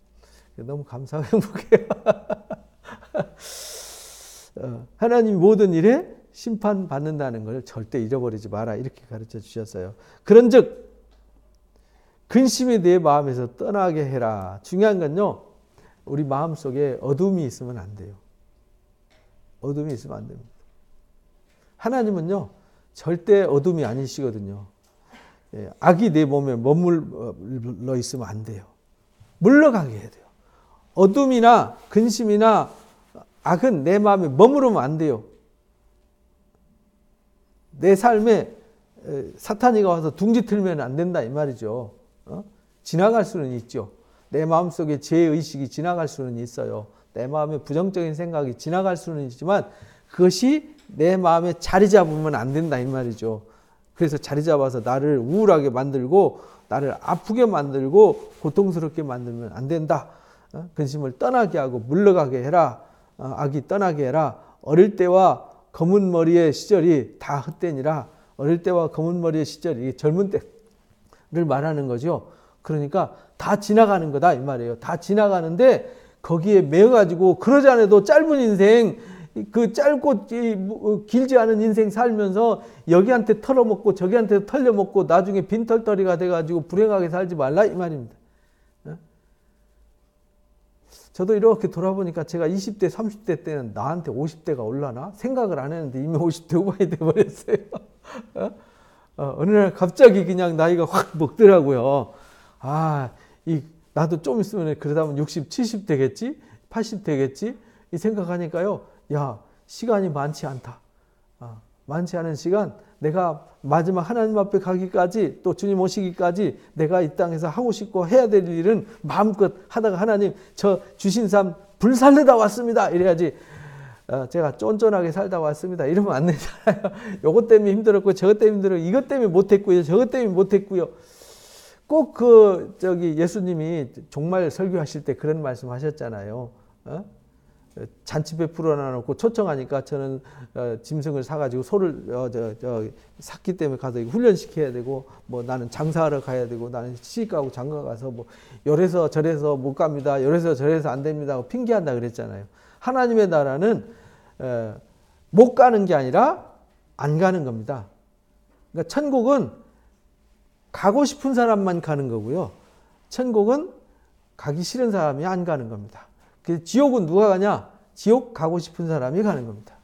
너무 감사하고 행복해요. 하나님 모든 일에 심판받는다는 걸 절대 잃어버리지 마라 이렇게 가르쳐 주셨어요. 그런즉 근심이 내 마음에서 떠나게 해라. 중요한 건요, 우리 마음속에 어둠이 있으면 안 돼요. 어둠이 있으면 안 됩니다. 하나님은요, 절대 어둠이 아니시거든요. 악이 내 몸에 머물러 있으면 안 돼요. 물러가게 해야 돼요. 어둠이나 근심이나 악은 내 마음에 머무르면 안 돼요. 내 삶에 사탄이가 와서 둥지 틀면 안 된다 이 말이죠. 지나갈 수는 있죠. 내 마음속에 죄의식이 지나갈 수는 있어요. 내 마음에 부정적인 생각이 지나갈 수는 있지만 그것이 내 마음에 자리 잡으면 안 된다 이 말이죠. 그래서 자리 잡아서 나를 우울하게 만들고 나를 아프게 만들고 고통스럽게 만들면 안 된다. 근심을 떠나게 하고 물러가게 해라. 악이 떠나게 해라. 어릴 때와 검은 머리의 시절이 다 헛되니라. 어릴 때와 검은 머리의 시절이 젊은 때를 말하는 거죠. 그러니까 다 지나가는 거다 이 말이에요. 다 지나가는데 거기에 매여가지고 그러지 않아도 짧은 인생, 그 짧고 길지 않은 인생 살면서 여기한테 털어먹고 저기한테 털려먹고 나중에 빈털터리가 돼가지고 불행하게 살지 말라 이 말입니다. 저도 이렇게 돌아보니까 제가 20대 30대 때는 나한테 50대가 올라나 생각을 안 했는데 이미 50대 후반이 돼버렸어요. 어느 날 갑자기 그냥 나이가 확 먹더라고요. 나도 좀 있으면 그러다 보면 60, 70 되겠지? 80 되겠지? 이 생각하니까요. 야, 시간이 많지 않다. 많지 않은 시간, 내가 마지막 하나님 앞에 가기까지 또 주님 오시기까지 내가 이 땅에서 하고 싶고 해야 될 일은 마음껏 하다가 하나님 저 주신 삶 불살르다 왔습니다. 이래야지 제가 쫀쫀하게 살다 왔습니다. 이러면 안 되잖아요. 요것 때문에 힘들었고 저것 때문에 힘들었고 이것 때문에 못했고요. 저것 때문에 못했고요. 꼭 예수님이 종말 설교하실 때 그런 말씀 하셨잖아요. 잔치 베풀어 놔놓고 초청하니까 저는 짐승을 사가지고 소를 샀기 때문에 가서 훈련시켜야 되고 뭐 나는 장사하러 가야 되고 나는 시집가고 장가 가서 뭐 요래서 저래서 못 갑니다. 요래서 저래서 안 됩니다 하고 핑계한다 그랬잖아요. 하나님의 나라는 못 가는 게 아니라 안 가는 겁니다. 그러니까 천국은 가고 싶은 사람만 가는 거고요. 천국은 가기 싫은 사람이 안 가는 겁니다. 지옥은 누가 가냐? 지옥 가고 싶은 사람이 가는 겁니다.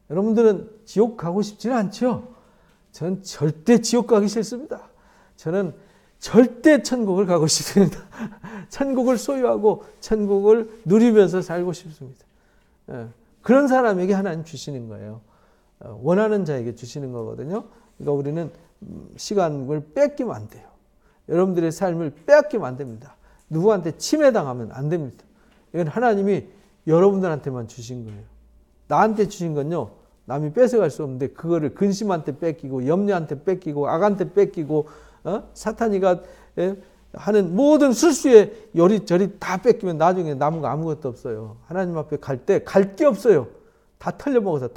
여러분들은 지옥 가고 싶지는 않죠? 저는 절대 지옥 가기 싫습니다. 저는 절대 천국을 가고 싶습니다. 천국을 소유하고 천국을 누리면서 살고 싶습니다. 그런 사람에게 하나님 주시는 거예요. 원하는 자에게 주시는 거거든요. 그러니까 우리는 시간을 뺏기면 안 돼요. 여러분들의 삶을 빼앗기면 안 됩니다. 누구한테 침해당하면 안 됩니다. 이건 하나님이 여러분들한테만 주신 거예요. 나한테 주신 건요, 남이 뺏어갈 수 없는데 그거를 근심한테 뺏기고 염려한테 뺏기고 악한테 뺏기고 사탄이가 하는 모든 술수에 요리저리 다 뺏기면 나중에 남은 거 아무것도 없어요. 하나님 앞에 갈 때 갈 게 없어요. 다 털려먹어서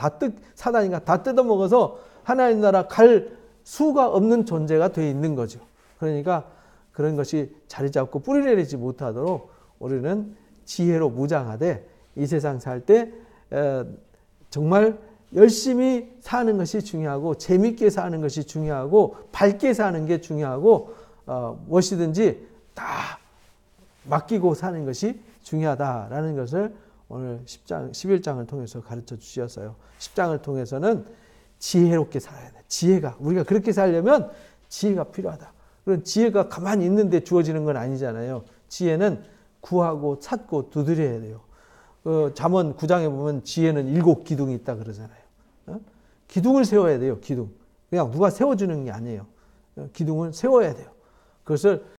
사탄이가 다 뜯어먹어서 하나님 나라 갈 수가 없는 존재가 돼 있는 거죠. 그러니까 그런 것이 자리 잡고 뿌리 내리지 못하도록 우리는 지혜로 무장하되 이 세상 살 때 정말 열심히 사는 것이 중요하고 재밌게 사는 것이 중요하고 밝게 사는 게 중요하고 무엇이든지 다 맡기고 사는 것이 중요하다라는 것을 오늘 10장, 11장을 통해서 가르쳐 주셨어요. 10장을 통해서는 지혜롭게 살아야 돼. 지혜가 우리가 그렇게 살려면 지혜가 필요하다. 그런 지혜가 가만히 있는데 주어지는 건 아니잖아요. 지혜는 구하고 찾고 두드려야 돼요. 잠언 9장에 보면 지혜는 7 기둥이 있다 그러잖아요. 기둥을 세워야 돼요. 기둥. 그냥 누가 세워주는 게 아니에요. 기둥을 세워야 돼요. 그것을